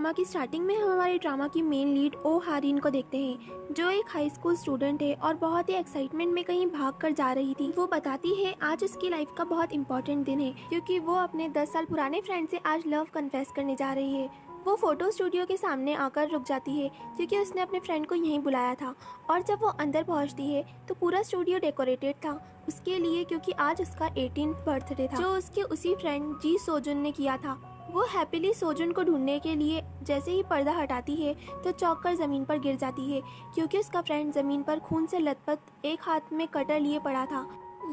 Drama की starting में हम हमारे ड्रामा की मेन लीड ओ हारिन को देखते हैं, जो एक हाई स्कूल स्टूडेंट है और बहुत ही एक्साइटमेंट में कहीं भाग कर जा रही थी। वो बताती है आज उसकी लाइफ का बहुत इंपॉर्टेंट दिन है, क्योंकि वो अपने 10 साल पुराने फ्रेंड से आज लव कन्फेस करने जा रही है। वो फोटो स्टूडियो के सामने आकर रुक जाती है, क्योंकि उसने अपने फ्रेंड को यहीं बुलाया था। और जब वो अंदर पहुंचती है तो पूरा स्टूडियो डेकोरेटेड था उसके लिए, क्योंकि आज उसका 18th बर्थडे था, जो उसके उसी फ्रेंड जी सोजुन ने किया था। वो हैप्पीली सोजुन को ढूंढने के लिए जैसे ही पर्दा हटाती है तो चौंक कर जमीन पर गिर जाती है, क्योंकि उसका फ्रेंड जमीन पर खून से लथपथ एक हाथ में कटर लिए पड़ा था।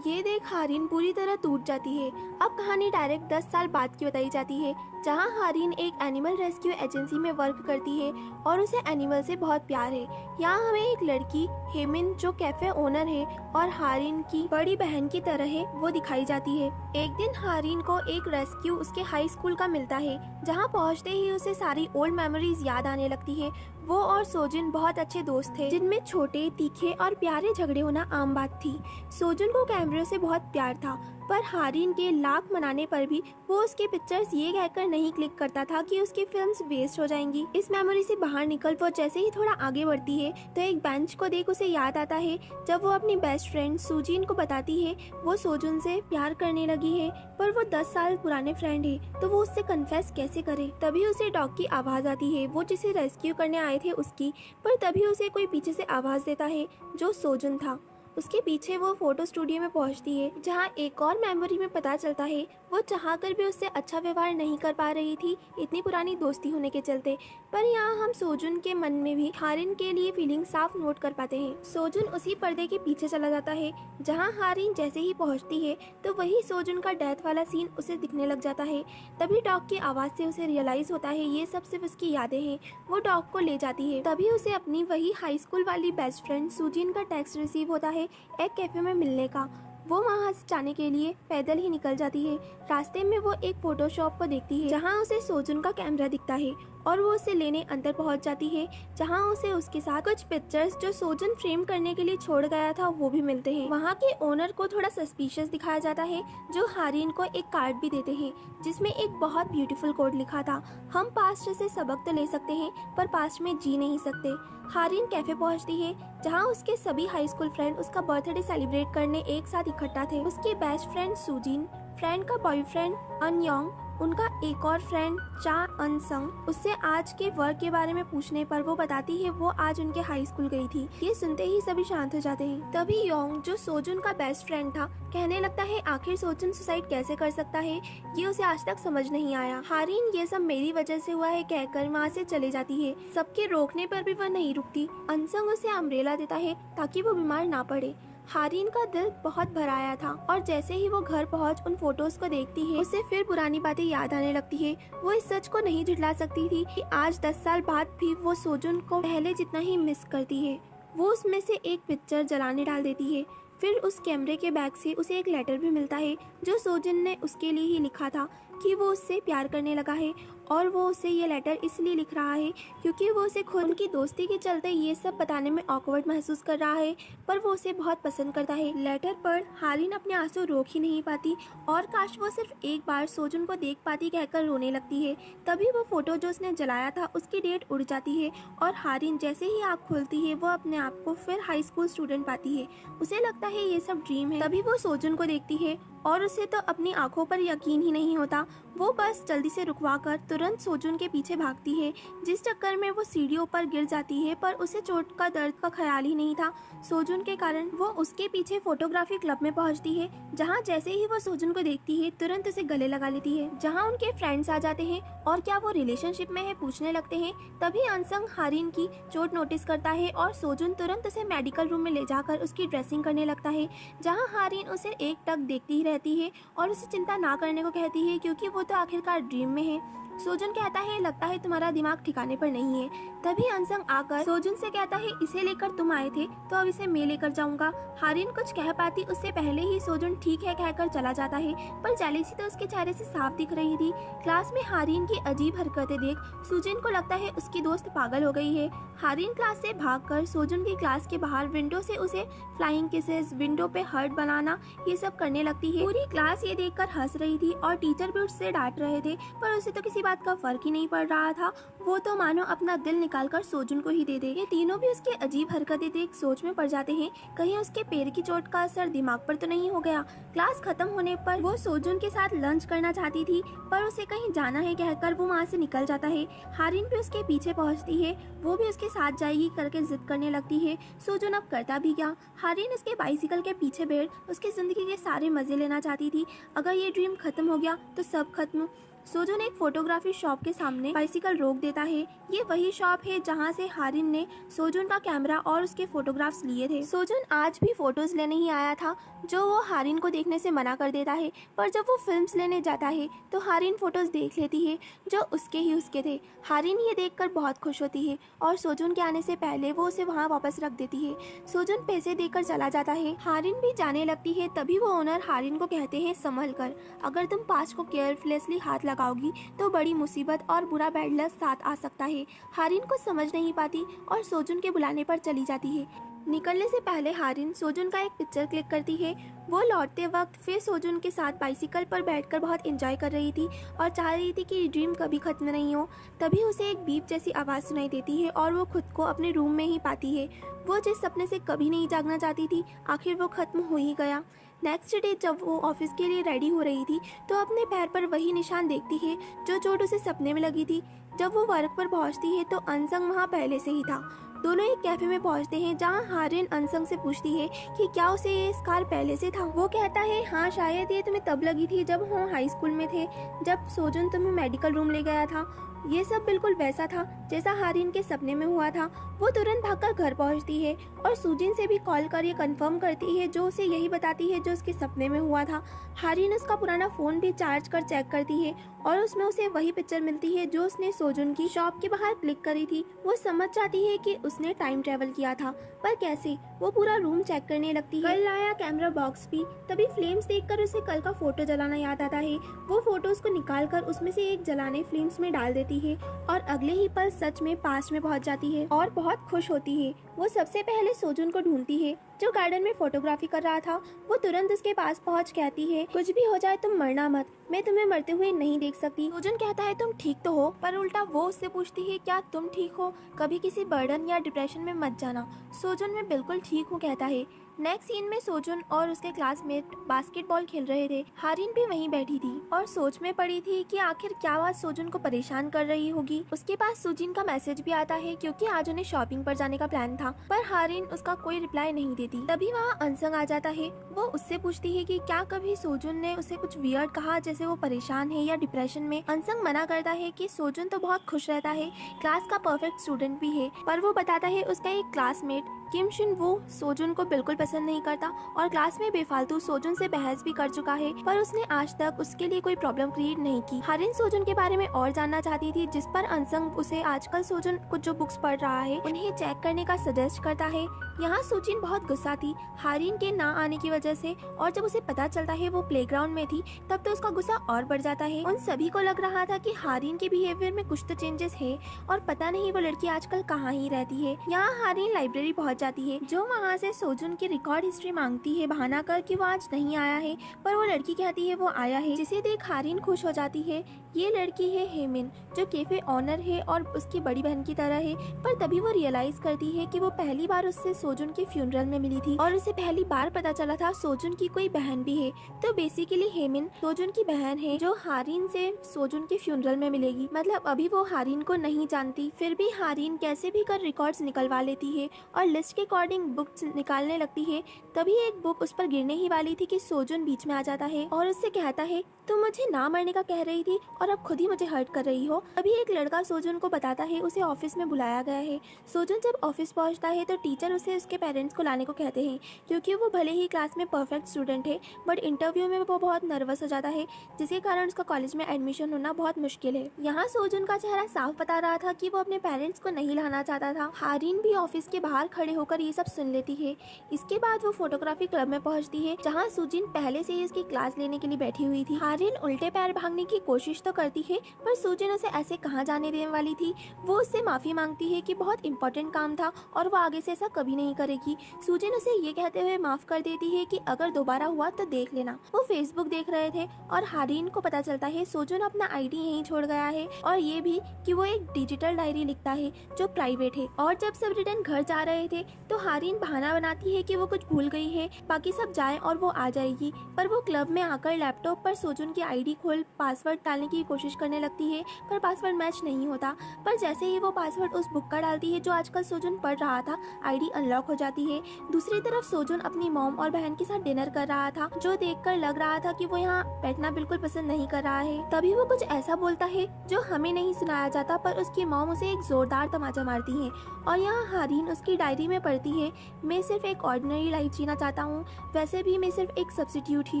ये देख हारिन पूरी तरह टूट जाती है। अब कहानी डायरेक्ट 10 साल बाद की बताई जाती है, जहां हारिन एक एनिमल रेस्क्यू एजेंसी में वर्क करती है और उसे एनिमल से बहुत प्यार है। यहाँ हमें एक लड़की हेमिन, जो कैफे ओनर है और हारिन की बड़ी बहन की तरह है, वो दिखाई जाती है। एक दिन हारिन को एक रेस्क्यू उसके हाई स्कूल का मिलता है, जहाँ पहुँचते ही उसे सारी ओल्ड मेमोरीज याद आने लगती है। वो और सोजुन बहुत अच्छे दोस्त थे, जिनमें छोटे, तीखे और प्यारे झगड़े होना आम बात थी। सोजुन को कैमरे से बहुत प्यार था, पर हारिन के लाख मनाने पर भी वो उसके पिक्चर्स ये कहकर नहीं क्लिक करता था कि उसकी फिल्म्स वेस्ट हो जाएंगी। इस मेमोरी से बाहर निकल वो जैसे ही थोड़ा आगे बढ़ती है तो एक बेंच को देख उसे याद आता है, जब वो अपनी बेस्ट फ्रेंड सुजीन को बताती है वो सोजुन से प्यार करने लगी है, पर वो 10 साल पुराने फ्रेंड है तो वो उससे कन्फेस कैसे करे। तभी उसे डॉग की आवाज आती है, वो जिसे रेस्क्यू करने आए थे उसकी, पर तभी उसे कोई पीछे से आवाज देता है, जो सोजुन था। उसके पीछे वो फोटो स्टूडियो में पहुंचती है, जहां एक और मेमोरी में पता चलता है वो चाहकर भी उससे अच्छा व्यवहार नहीं कर पा रही थी, इतनी पुरानी दोस्ती होने के चलते। पर यहाँ हम सोजुन के मन में भी हारिन के लिए फीलिंग साफ नोट कर पाते हैं। सोजुन उसी पर्दे के पीछे चला जाता है, जहाँ हारिन जैसे ही पहुँचती है तो वही सोजुन का डेथ वाला सीन उसे दिखने लग जाता है। तभी डॉग की आवाज से उसे रियलाइज होता है ये सब सिर्फ उसकी यादें हैं। वो डॉग को ले जाती है, तभी उसे अपनी वही हाई स्कूल वाली बेस्ट फ्रेंड सुजीन का टेक्स्ट रिसीव होता है एक कैफे में मिलने का। वो वहाँ से जाने के लिए पैदल ही निकल जाती है। रास्ते में वो एक फोटो शॉप को देखती है, जहाँ उसे सोजुन का कैमरा दिखता है और वो उसे लेने अंदर पहुंच जाती है, जहां उसे उसके साथ कुछ पिक्चर्स जो सोजुन फ्रेम करने के लिए छोड़ गया था वो भी मिलते हैं। वहां के ओनर को थोड़ा सस्पिशियस दिखाया जाता है, जो हारिन को एक कार्ड भी देते हैं जिसमें एक बहुत ब्यूटीफुल कोड लिखा था, हम पास्ट से सबक तो ले सकते हैं पर पास्ट में जी नहीं सकते। हारिन कैफे पहुंचती है, जहां उसके सभी हाई स्कूल फ्रेंड उसका बर्थडे सेलिब्रेट करने एक साथ इकट्ठा थे। उसकी बेस्ट फ्रेंड सुजीन, फ्रेंड का बॉयफ्रेंड अनयोंग, उनका एक और फ्रेंड चा अनसंग। उससे आज के वर्क के बारे में पूछने पर वो बताती है वो आज उनके हाई स्कूल गई थी। ये सुनते ही सभी शांत हो जाते हैं। तभी योंग, जो सोजुन का बेस्ट फ्रेंड था, कहने लगता है आखिर सोजुन सुसाइड कैसे कर सकता है, ये उसे आज तक समझ नहीं आया। हारिन ये सब मेरी वजह से हुआ है कहकर वहाँ से चले जाती है। सबके रोकने पर भी वह नहीं रुकती। अनसंग उसे अम्ब्रेला देता है ताकि वो बीमार ना पड़े। हारिन का दिल बहुत भर आया था और जैसे ही वो घर पहुंच उन फोटोज को देखती है, उसे फिर पुरानी बातें याद आने लगती है। वो इस सच को नहीं झुठला सकती थी कि आज 10 साल बाद भी वो सोजुन को पहले जितना ही मिस करती है। वो उसमें से एक पिक्चर जलाने डाल देती है। फिर उस कैमरे के बैग से उसे एक लेटर भी मिलता है, जो सोजुन ने उसके लिए ही लिखा था कि वो उससे प्यार करने लगा है, और वो उसे ये लेटर इसलिए लिख रहा है क्योंकि वो उसे खुद की दोस्ती के चलते ये सब बताने में ऑकवर्ड महसूस कर रहा है, पर वो उसे बहुत पसंद करता है। लेटर पर हारिन अपने आंसू रोक ही नहीं पाती और काश वो सिर्फ एक बार सोजुन को देख पाती कहकर रोने लगती है। तभी वो फोटो जो उसने जलाया था उसकी डेट उड़ जाती है और हारिन जैसे ही आँख खोलती है वो अपने आप को फिर हाई स्कूल स्टूडेंट पाती है। उसे लगता है ये सब ड्रीम है। तभी वो सोजुन को देखती है और उसे तो अपनी आंखों पर यकीन ही नहीं होता। वो बस जल्दी से रुकवाकर तुरंत सोजुन के पीछे भागती है, जिस चक्कर में वो सीढ़ियों पर गिर जाती है, पर उसे चोट का दर्द का ख्याल ही नहीं था। सोजुन के कारण वो उसके पीछे फोटोग्राफी क्लब में पहुंचती है, जहां जैसे ही वो सोजुन को देखती है तुरंत उसे गले लगा लेती है। जहां उनके फ्रेंड्स आ जाते हैं और क्या वो रिलेशनशिप में है पूछने लगते हैं। तभी अनसंग हारिन की चोट नोटिस करता है और सोजुन तुरंत उसे मेडिकल रूम में ले जाकर उसकी ड्रेसिंग करने लगता है, जहाँ हारिन उसे एक टक देखती ही रहती है और उसे चिंता ना करने को कहती है, क्योंकि वो तो आखिरकार ड्रीम में है। सोजुन कहता है लगता है तुम्हारा दिमाग ठिकाने पर नहीं है। तभी अनसंग आकर सोजुन से कहता है इसे लेकर तुम आए थे तो अब इसे मैं लेकर जाऊंगा। हारिन कुछ कह पाती उससे पहले ही सोजुन ठीक है कहकर चला जाता है, पर जेलेसी तो उसके चेहरे से साफ दिख रही थी। क्लास में हारिन की अजीब हरकतें देख सुजिन को लगता है उसकी दोस्त पागल हो गई है। हारिन क्लास से भागकर सोजुन की क्लास के बाहर विंडो से उसे फ्लाइंग किसेस, विंडो पे हर्ट बनाना, ये सब करने लगती है। पूरी क्लास ये देखकर हंस रही थी और टीचर भी उससे डांट रहे थे, पर उसे तो किसी बात का फर्क ही नहीं पड़ रहा था। वो तो मानो अपना दिल निकालकर सोजुन को ही दे दे। ये तीनों भी उसकी अजीब हरकतें देख सोच में पड़ जाते हैं, कहीं उसके पैर की चोट का असर दिमाग पर तो नहीं हो गया। क्लास खत्म होने पर वो सोजुन के साथ लंच करना चाहती थी, पर उसे कहीं जाना है कहकर वो वहाँ से निकल जाता है। हारिन भी उसके पीछे पहुँचती है, वो भी उसके साथ जाएगी करके जिद करने लगती है। सोजुन अब करता भी क्या, हारिन उसके बाइसिकल के पीछे बैठ उसकी जिंदगी के सारे मजे लेना चाहती थी। अगर ये ड्रीम खत्म हो गया तो सब खत्म। सोजुन एक फोटोग्राफी शॉप के सामने बाइसिकल रोक देता है। ये वही शॉप है जहाँ से हारिन ने सोजुन का कैमरा और उसके फोटोग्राफ्स लिए थे। सोजुन आज भी फोटोज लेने ही आया था, जो वो हारिन को देखने से मना कर देता है, पर जब वो फिल्म्स लेने जाता है तो हारिन फोटोज देख लेती है जो उसके थे। हारिन ये देखकर बहुत खुश होती है और सोजुन के आने से पहले वो उसे वहाँ वापस रख देती है। सोजुन पैसे देकर चला जाता है, हारिन भी जाने लगती है। तभी वो ओनर हारिन को कहते हैं, संभल कर, अगर तुम पास को केयरलेसली हाथ लगाओगी तो बड़ी मुसीबत और बुरा बैड लक साथ आ सकता है। हारिन को समझ नहीं पाती और सोजुन के बुलाने पर चली जाती है। निकलने से पहले हारिन सोजुन का एक पिक्चर क्लिक करती है। वो लौटते वक्त फिर सोजुन के साथ बाइसिकल पर बैठकर बहुत एंजॉय कर रही थी और चाह रही थी कि ड्रीम कभी खत्म नहीं हो। तभी उसे एक बीप जैसी आवाज़ सुनाई देती है और वो खुद को अपने रूम में ही पाती है। वो जिस सपने से कभी नहीं जागना चाहती थी, आखिर वो खत्म हो ही गया। नेक्स्ट डे जब वो ऑफिस के लिए रेडी हो रही थी तो अपने पैर पर वही निशान देखती है जो चोट उसे सपने में लगी थी। जब वो वर्क पर पहुंचती है तो अनसंग वहाँ पहले से ही था। दोनों एक कैफे में पहुंचते हैं जहां हारिन अनसंग से पूछती है कि क्या उसे ये स्कार पहले से था। वो कहता है, हाँ शायद ये तुम्हें तब लगी थी जब हम हाई स्कूल में थे, जब सोजुन तुम्हें मेडिकल रूम ले गया था। ये सब बिल्कुल वैसा था जैसा हारिन के सपने में हुआ था। वो तुरंत भागकर घर पहुंचती है और सुजिन से भी कॉल कर ये कंफर्म करती है, जो उसे यही बताती है जो उसके सपने में हुआ था। हारिन उसका पुराना फोन भी चार्ज कर चेक करती है और उसमें उसे वही पिक्चर मिलती है जो उसने सोजुन की शॉप के बाहर क्लिक करी थी। वो समझ जाती है कि उसने टाइम ट्रेवल किया था, पर कैसे। वो पूरा रूम चेक करने लगती है, कल लाया कैमरा बॉक्स भी। तभी फ्लेम्स देखकर उसे कल का फोटो जलाना याद आता है। वो फोटोज को निकालकर उसमें से एक जलाने फ्लेम्स में डाल देती है और अगले ही पल सच में पास्ट में पहुंच जाती है और बहुत खुश होती है। वो सबसे पहले सोजुन को ढूंढती है जो गार्डन में फोटोग्राफी कर रहा था। वो तुरंत उसके पास पहुंच कहती है, कुछ भी हो जाए तुम मरना मत, मैं तुम्हें मरते हुए नहीं देख सकती। सोजुन कहता है, तुम ठीक तो हो, पर उल्टा वो उससे पूछती है, क्या तुम ठीक हो, कभी किसी बर्डन या डिप्रेशन में मत जाना। सोजुन मैं बिल्कुल ठीक हूँ कहता है। नेक्स्ट सीन में सोजुन और उसके क्लासमेट बास्केटबॉल खेल रहे थे। हारिन भी वहीं बैठी थी और सोच में पड़ी थी कि आखिर क्या बात सोजुन को परेशान कर रही होगी। उसके पास सुजिन का मैसेज भी आता है क्योंकि आज उन्हें शॉपिंग पर जाने का प्लान था, पर हारिन उसका कोई रिप्लाई नहीं देती। तभी वहाँ अनसंग आ जाता है। वो उससे पूछती है कि क्या कभी सोजुन ने उसे कुछ वियर्ड कहा जैसे वो परेशान है या डिप्रेशन में। अनसंग मना करता है कि सोजुन तो बहुत खुश रहता है, क्लास का परफेक्ट स्टूडेंट भी है, पर वो बताता है उसका एक क्लासमेट किम शिन वो सोजुन को बिल्कुल पसंद नहीं करता और क्लास में बेफालतू सोजुन से बहस भी कर चुका है, पर उसने आज तक उसके लिए कोई प्रॉब्लम क्रिएट नहीं की। हारिन सोजुन के बारे में और जानना चाहती थी, जिस पर अनसंग उसे आजकल सोजुन कुछ जो बुक्स पढ़ रहा है उन्हें चेक करने का सजेस्ट करता है। यहाँ सुजिन बहुत गुस्सा थी हारिन के ना आने की वजह से, और जब उसे पता चलता है वो प्लेग्राउंड में थी तब तो उसका गुस्सा और बढ़ जाता है। उन सभी को लग रहा था कि हारिन के बिहेवियर में कुछ तो चेंजेस है और पता नहीं वो लड़की आजकल कहाँ ही रहती है। यहाँ हारिन लाइब्रेरी पहुँच जाती है, जो वहाँ से सोजुन की रिकॉर्ड हिस्ट्री मांगती है बहाना कर कि वो आज नहीं आया है, पर वो लड़की कहती है वो आया है, जिसे देख हारिन खुश हो जाती है। ये लड़की है हेमिन, जो कैफे ऑनर है और उसकी बड़ी बहन की तरह है, पर तभी वो रियलाइज करती है कि वो पहली बार उससे सोजुन के फ्यूनरल में मिली थी और उसे पहली बार पता चला था सोजुन की कोई बहन भी है। तो बेसिकली हेमिन सोजुन की बहन है जो हारिन से सोजुन के फ्यूनरल में मिलेगी। मतलब अभी वो हारिन को नहीं जानती, फिर भी हारिन कैसे भी कर रिकॉर्ड्स निकलवा लेती है और लिस्ट के अकॉर्डिंग बुक्स निकालने लगती है। तभी एक बुक उस पर गिरने ही वाली थी कि सोजुन बीच में आ जाता है और उससे कहता है, तुम मुझे ना मरने का कह रही थी और अब खुद ही मुझे हर्ट कर रही हो। अभी एक लड़का सोजुन को बताता है उसे ऑफिस में बुलाया गया है। सोजुन जब ऑफिस पहुंचता है तो टीचर उसे उसके पेरेंट्स को लाने को कहते हैं, क्योंकि वो भले ही क्लास में परफेक्ट स्टूडेंट है बट इंटरव्यू में वो बहुत नर्वस हो जाता है, जिसके कारण उसका कॉलेज में एडमिशन होना बहुत मुश्किल है। यहाँ सोजुन का चेहरा साफ बता रहा था कि वो अपने पेरेंट्स को नहीं लाना चाहता था। हारिन भी ऑफिस के बाहर खड़े होकर ये सब सुन लेती है। इसके बाद वो फोटोग्राफी क्लब में पहुंचती है, जहाँ सुजिन पहले से ही इसकी क्लास लेने के लिए बैठी हुई थी। हारिन उल्टे पैर भागने की कोशिश तो तो करती है, पर सूजन उसे ऐसे कहाँ जाने देने वाली थी। वो उससे माफ़ी मांगती है कि बहुत इंपॉर्टेंट काम था और वो आगे से ऐसा कभी नहीं करेगी। सूजन उसे ये कहते हुए माफ़ कर देती है कि अगर दोबारा हुआ तो देख लेना। वो फेसबुक देख रहे थे और हारिन को पता चलता है सूजन अपना आईडी यहीं छोड़ गया है, और ये भी कि वो एक डिजिटल डायरी लिखता है जो प्राइवेट है। और जब सब रिटर्न घर जा रहे थे तो हारिन बहाना बनाती है कि वो कुछ भूल गई है, बाकी सब जाए और वो आ जाएगी। पर वो क्लब में आकर लैपटॉप पर सूजन की आईडी खोल पासवर्ड डालने की कोशिश करने लगती है, पर पासवर्ड मैच नहीं होता। पर जैसे ही वो पासवर्ड उस बुक का डालती है जो आजकल सूजन पढ़ रहा था, आईडी अनलॉक हो जाती है। दूसरी तरफ सूजन अपनी मॉम और बहन के साथ डिनर कर रहा था, जो देखकर लग रहा था कि वो यहाँ बैठना बिल्कुल पसंद नहीं कर रहा है। तभी वो कुछ ऐसा बोलता है जो हमें नहीं सुनाया जाता, पर उसकी मॉम उसे एक जोरदार तमाचा मारती है। और यहाँ हारिन उसकी डायरी में पढ़ती है, मैं सिर्फ एक ऑर्डिनरी लाइफ जीना चाहता हूँ, वैसे भी मैं सिर्फ एक सब्स्टिट्यूट ही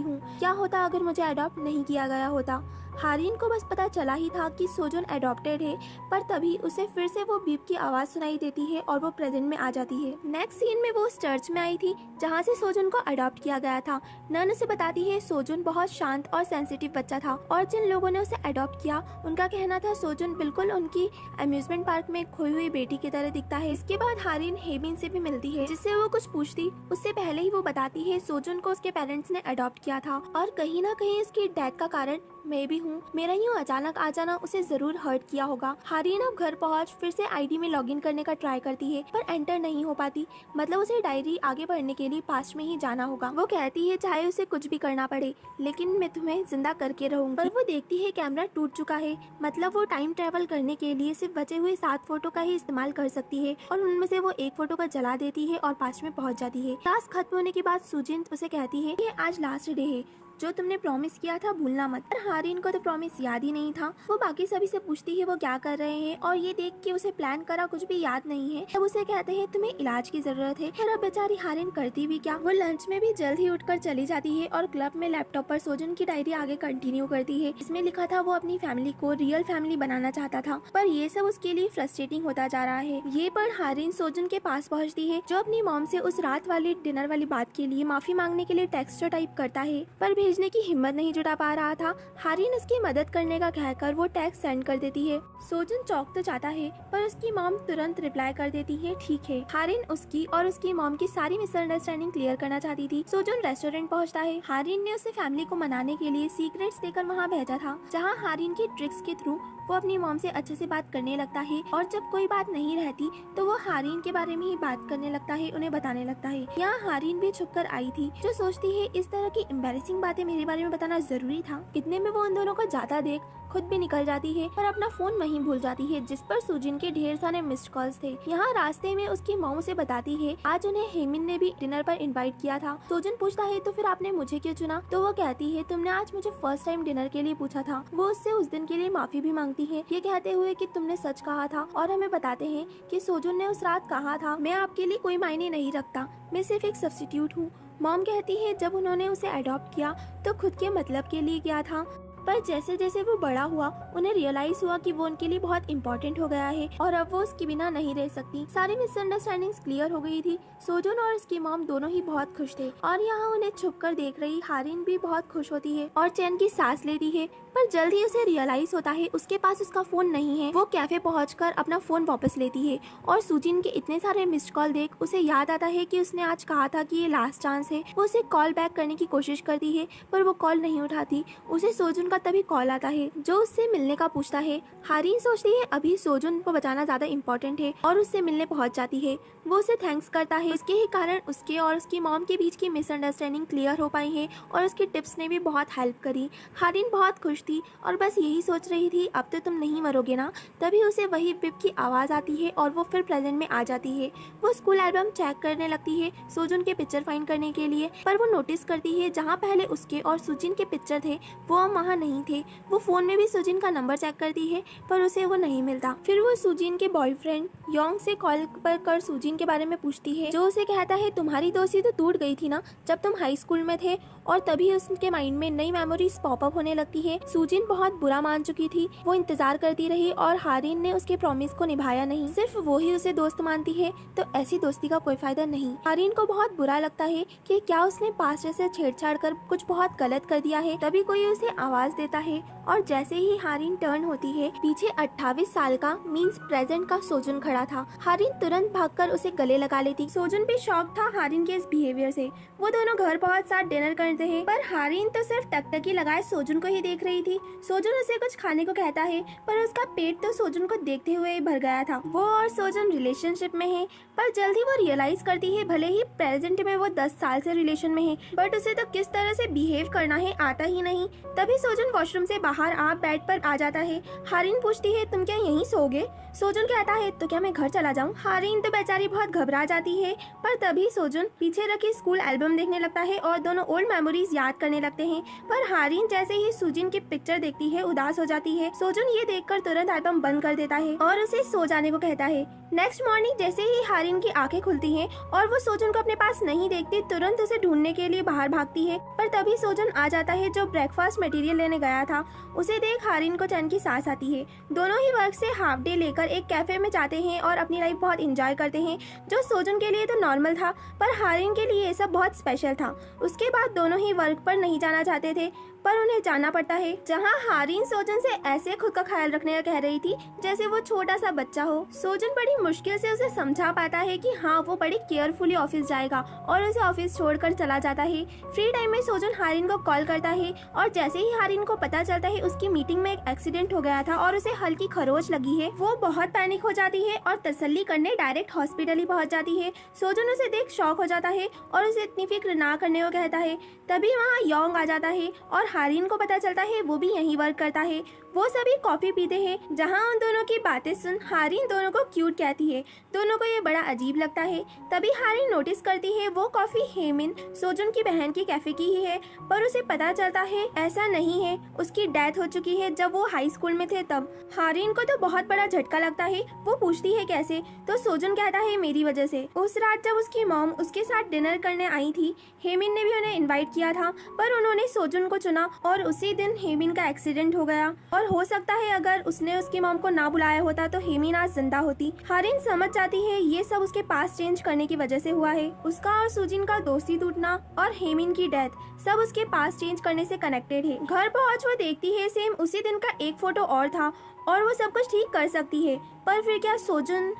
हूँ। क्या होता अगर मुझे अडॉप्ट नहीं किया गया होता। हारिन को बस पता चला ही था कि सूजन अडॉप्टेड है, पर तभी उसे फिर से वो बीप की आवाज सुनाई देती है और वो प्रेजेंट में आ जाती है। नेक्स्ट सीन में वो उस चर्च में आई थी जहाँ से सूजन को अडॉप्ट किया गया था। नन उसे बताती है सूजन बहुत शांत और सेंसिटिव बच्चा था, और जिन लोगों ने उसे अडॉप्ट किया उनका कहना था सूजन बिल्कुल उनकी अम्यूजमेंट पार्क में खोई हुई बेटी की तरह दिखता है। इसके बाद हारिन हेबिन से भी मिलती है, जिससे वो कुछ पूछती उससे पहले ही वो बताती है सूजन को उसके पेरेंट्स ने अडॉप्ट किया था, और कहीं ना कहीं इसकी डेथ का कारण मैं भी हूँ। मेरा यूँ अचानक आ जाना उसे जरूर हर्ट किया होगा। हारिन अब घर पहुँच फिर से आईडी में लॉगिन करने का ट्राई करती है, पर एंटर नहीं हो पाती। मतलब उसे डायरी आगे बढ़ने के लिए पास्ट में ही जाना होगा। वो कहती है चाहे उसे कुछ भी करना पड़े, लेकिन मैं तुम्हें जिंदा करके रहूंगी। पर वो देखती है कैमरा टूट चुका है, मतलब वो टाइम ट्रेवल करने के लिए सिर्फ बचे हुए 7 फोटो का ही इस्तेमाल कर सकती है, और उनमें से वो एक फोटो का जला देती है और पास्ट में पहुँच जाती है। टास्क खत्म होने के बाद सूजन उसे कहती है कि आज लास्ट डे है, जो तुमने प्रॉमिस किया था भूलना मत। पर हारिन को तो प्रॉमिस याद ही नहीं था। वो बाकी सभी से पूछती है वो क्या कर रहे हैं, और ये देख के उसे प्लान करा कुछ भी याद नहीं है। तब उसे कहते हैं तुम्हें इलाज की जरूरत है। पर अब बेचारी हारिन करती भी क्या। वो लंच में भी जल्द ही उठकर चली जाती है और क्लब में लैपटॉप पर सूजन की डायरी आगे कंटिन्यू करती है। इसमें लिखा था वो अपनी फैमिली को रियल फैमिली बनाना चाहता था, पर ये सब उसके लिए फ्रस्ट्रेटिंग होता जा रहा है। ये पर हारिन सूजन के पास पहुँचती है, जो अपनी मॉम से उस रात वाली डिनर वाली बात के लिए माफी मांगने के लिए टेक्स्ट टाइप करता है, पर भेजने की हिम्मत नहीं जुटा पा रहा था। हारिन उसकी मदद करने का कहकर वो टेक्स्ट सेंड कर देती है। सूजन चौंक तो जाता है, पर उसकी मॉम तुरंत रिप्लाई कर देती है ठीक है। हारिन उसकी और उसकी मॉम की सारी मिसअंडरस्टैंडिंग क्लियर करना चाहती थी। सूजन रेस्टोरेंट पहुंचता है। हारिन ने उसे फैमिली को मनाने के लिए सीक्रेट्स देकर वहां भेजा था, जहां हारिन की ट्रिक्स के थ्रू वो अपनी मॉम से अच्छे से बात करने लगता है, और जब कोई बात नहीं रहती तो वो हारिन के बारे में ही बात करने लगता है, उन्हें बताने लगता है। यहाँ हारिन भी छुपकर आई थी, जो सोचती है इस तरह की एम्बैरेसिंग बातें मेरे बारे में बताना जरूरी था। इतने में वो उन दोनों को जाता देख खुद भी निकल जाती है, और अपना फोन वहीं भूल जाती है, जिस पर सूजन के ढेर सारे मिस्ड कॉल्स थे। यहाँ रास्ते में उसकी मॉम से बताती है आज उन्हें हेमिन ने भी डिनर पर इनवाइट किया था। सूजन पूछता है तो फिर आपने मुझे क्यों चुना। तो वो कहती है तुमने आज मुझे फर्स्ट टाइम डिनर के लिए पूछा था। वो उससे उस दिन के लिए माफी भी मांगती है, ये कहते हुए कि तुमने सच कहा था। और हमें बताते हैं कि सूजन ने उस रात कहा था मैं आपके लिए कोई मायने नहीं रखता, मैं सिर्फ एक सब्स्टिट्यूट हूँ। मॉम कहती है जब उन्होंने उसे अडॉप्ट किया तो खुद के मतलब के लिए किया था, पर जैसे जैसे वो बड़ा हुआ उन्हें रियलाइज हुआ कि वो उनके लिए बहुत इंपॉर्टेंट हो गया है, और अब वो उसके बिना नहीं रह सकती। सारी मिसअंडरस्टैंडिंग्स क्लियर हो गई थी। सूजन और उसकी मॉम दोनों ही बहुत खुश थे, और यहाँ उन्हें छुपकर देख रही हारिन भी बहुत खुश होती है और चैन की सांस लेती है। पर जल्द ही उसे रियलाइज होता है उसके पास उसका फोन नहीं है। वो कैफे पहुंचकर अपना फोन वापस लेती है, और सूजन के इतने सारे मिस्ड कॉल देख उसे याद आता है कि उसने आज कहा था कि ये लास्ट चांस है। वो उसे कॉल बैक करने की कोशिश करती है, पर वो कॉल नहीं उठाती। उसे सूजन का तभी कॉल आता है, जो उससे मिलने का पूछता है। हारिन सोचती है अभी सूजन को बचाना ज्यादा इम्पोर्टेंट है, और उससे मिलने पहुंच जाती है। वो उसे थैंक्स करता है, उसके ही कारण उसके और उसकी मॉम के बीच की मिसअंडरस्टैंडिंग क्लियर हो पाई है, और उसकी टिप्स ने भी बहुत हेल्प करी। हारिन बहुत खुश थी और बस यही सोच रही थी अब तो तुम नहीं मरोगे ना। तभी उसे वही बिप की आवाज आती है और वो फिर प्रेजेंट में आ जाती है। वो स्कूल एल्बम चेक करने लगती है सूजन के पिक्चर फाइंड करने के लिए, पर वो नोटिस करती है जहाँ पहले उसके और सूजन के पिक्चर थे वो अब वहाँ नहीं थे। वो फोन में भी सूजन का नंबर चेक करती है, पर उसे वो नहीं मिलता। फिर वो सूजन के बॉयफ्रेंड योंग से कॉल पर कर सूजन के बारे में पूछती है, जो उसे कहता है तुम्हारी दोस्ती तो टूट गई थी ना जब तुम हाई स्कूल में थे, और तभी उसके माइंड में नई मेमोरीज पॉपअप होने लगती है। सूजन बहुत बुरा मान चुकी थी। वो इंतजार करती रही और हारिन ने उसके प्रॉमिस को निभाया नहीं, सिर्फ वो ही उसे दोस्त मानती है, तो ऐसी दोस्ती का कोई फायदा नहीं। हारिन को बहुत बुरा लगता है कि क्या उसने पास्ट से छेड़छाड़ कर कुछ बहुत गलत कर दिया है। तभी कोई उसे आवाज देता है और जैसे ही हारिन टर्न होती है पीछे 28 साल का मींस प्रेजेंट का सोजुन खड़ा था। हारिन तुरंत भागकर उसे गले लगा लेती। सोजुन भी शॉक था हारिन के इस बिहेवियर से। वो दोनों घर बहुत साथ डिनर करते हैं पर हारिन तो सिर्फ टकटकी लगाए सोजुन को ही देख रही थी। सोजुन उसे कुछ खाने को कहता है पर उसका पेट तो सोजुन को देखते हुए ही भर गया था। वो और सोजुन रिलेशनशिप में है पर जल्दी वो रियलाइज करती है भले ही प्रेजेंट में वो 10 साल से रिलेशन में है बट उसे तो किस तरह से बिहेव करना है आता ही नहीं। तभी सोजुन वॉशरूम से बाहर आ बेड पर आ जाता है। हारिन पूछती है तुम क्या यहीं सोओगे? सोजुन कहता है तो क्या मैं घर चला जाऊं? हारिन तो बेचारी बहुत घबरा जाती है पर तभी सोजुन पीछे रखी स्कूल एल्बम देखने लगता है और दोनों ओल्ड मेमोरीज याद करने लगते हैं। पर हारिन जैसे ही सुजिन की पिक्चर देखती है उदास हो जाती है। सोजुन ये देखकर तुरंत एल्बम बंद कर देता है और उसे सो जाने को कहता है। नेक्स्ट मॉर्निंग जैसे ही हारिन की आंखें खुलती हैं और वो सोजुन को अपने पास नहीं देखती तुरंत उसे ढूंढने के लिए बाहर भागती है पर तभी सोजुन आ जाता है जो ब्रेकफास्ट मटेरियल लेने गया था। उसे देख हारिन को चैन की सांस आती है। दोनों ही वर्क से हाफ डे लेकर एक कैफे में जाते हैं और अपनी लाइफ बहुत एंजॉय करते हैं जो सोजुन के लिए तो नॉर्मल था पर हारिन के लिए ये सब बहुत स्पेशल था। उसके बाद दोनों ही वर्क पर नहीं जाना चाहते थे पर उन्हें जाना पड़ता है जहां हारिन सोजुन से ऐसे खुद का ख्याल रखने का कह रही थी जैसे वो छोटा सा बच्चा हो। सोजुन बड़ी मुश्किल से उसे समझा पाता है कि हाँ वो बड़ी केयरफुली ऑफिस जाएगा और उसे ऑफिस छोड़कर चला जाता है। फ्री टाइम में सोजुन हारिन को कॉल करता है और जैसे ही हारिन को पता चलता है उसकी मीटिंग में एक एक्सीडेंट हो गया था और उसे हल्की खरोच लगी है वो बहुत पैनिक हो जाती है और तसल्ली करने डायरेक्ट हॉस्पिटल ही पहुंच जाती है। सोजुन उसे देख शॉक हो जाता है और उसे इतनी फिक्र ना करने को कहता है। तभी वहाँ योंग आ जाता है और हारिन को पता चलता है वो भी यहीं वर्क करता है। वो सभी कॉफी पीते हैं जहां उन दोनों की बातें सुन हारिन दोनों को क्यूट कहती है। दोनों को ये बड़ा अजीब लगता है। तभी हारिन नोटिस करती है वो कॉफी हेमिन सोजुन की बहन की कैफे की ही है पर उसे पता चलता है ऐसा नहीं है, उसकी डेथ हो चुकी है जब वो हाई स्कूल में थे तब। हारिन को तो बहुत बड़ा झटका लगता है। वो पूछती है कैसे तो सोजुन कहता है मेरी वजह से। उस रात जब उसकी मॉम उसके साथ डिनर करने आई थी हेमिन ने भी उन्हें इन्वाइट किया था पर उन्होंने सोजुन को चुना और उसी दिन हेमिन का एक्सीडेंट हो गया और हो सकता है अगर उसने उसकी मॉम को ना बुलाया होता तो हेमिन आज जिंदा होती। हारिन समझ जाती है ये सब उसके पास चेंज करने की वजह से हुआ है। उसका और सुजिन का दोस्ती टूटना और हेमिन की डेथ सब उसके पास चेंज करने से कनेक्टेड है। घर पहुंच वो देखती है सेम उसी दिन का एक फोटो और था और वो सब कुछ ठीक कर सकती है पर फिर क्या सोजुन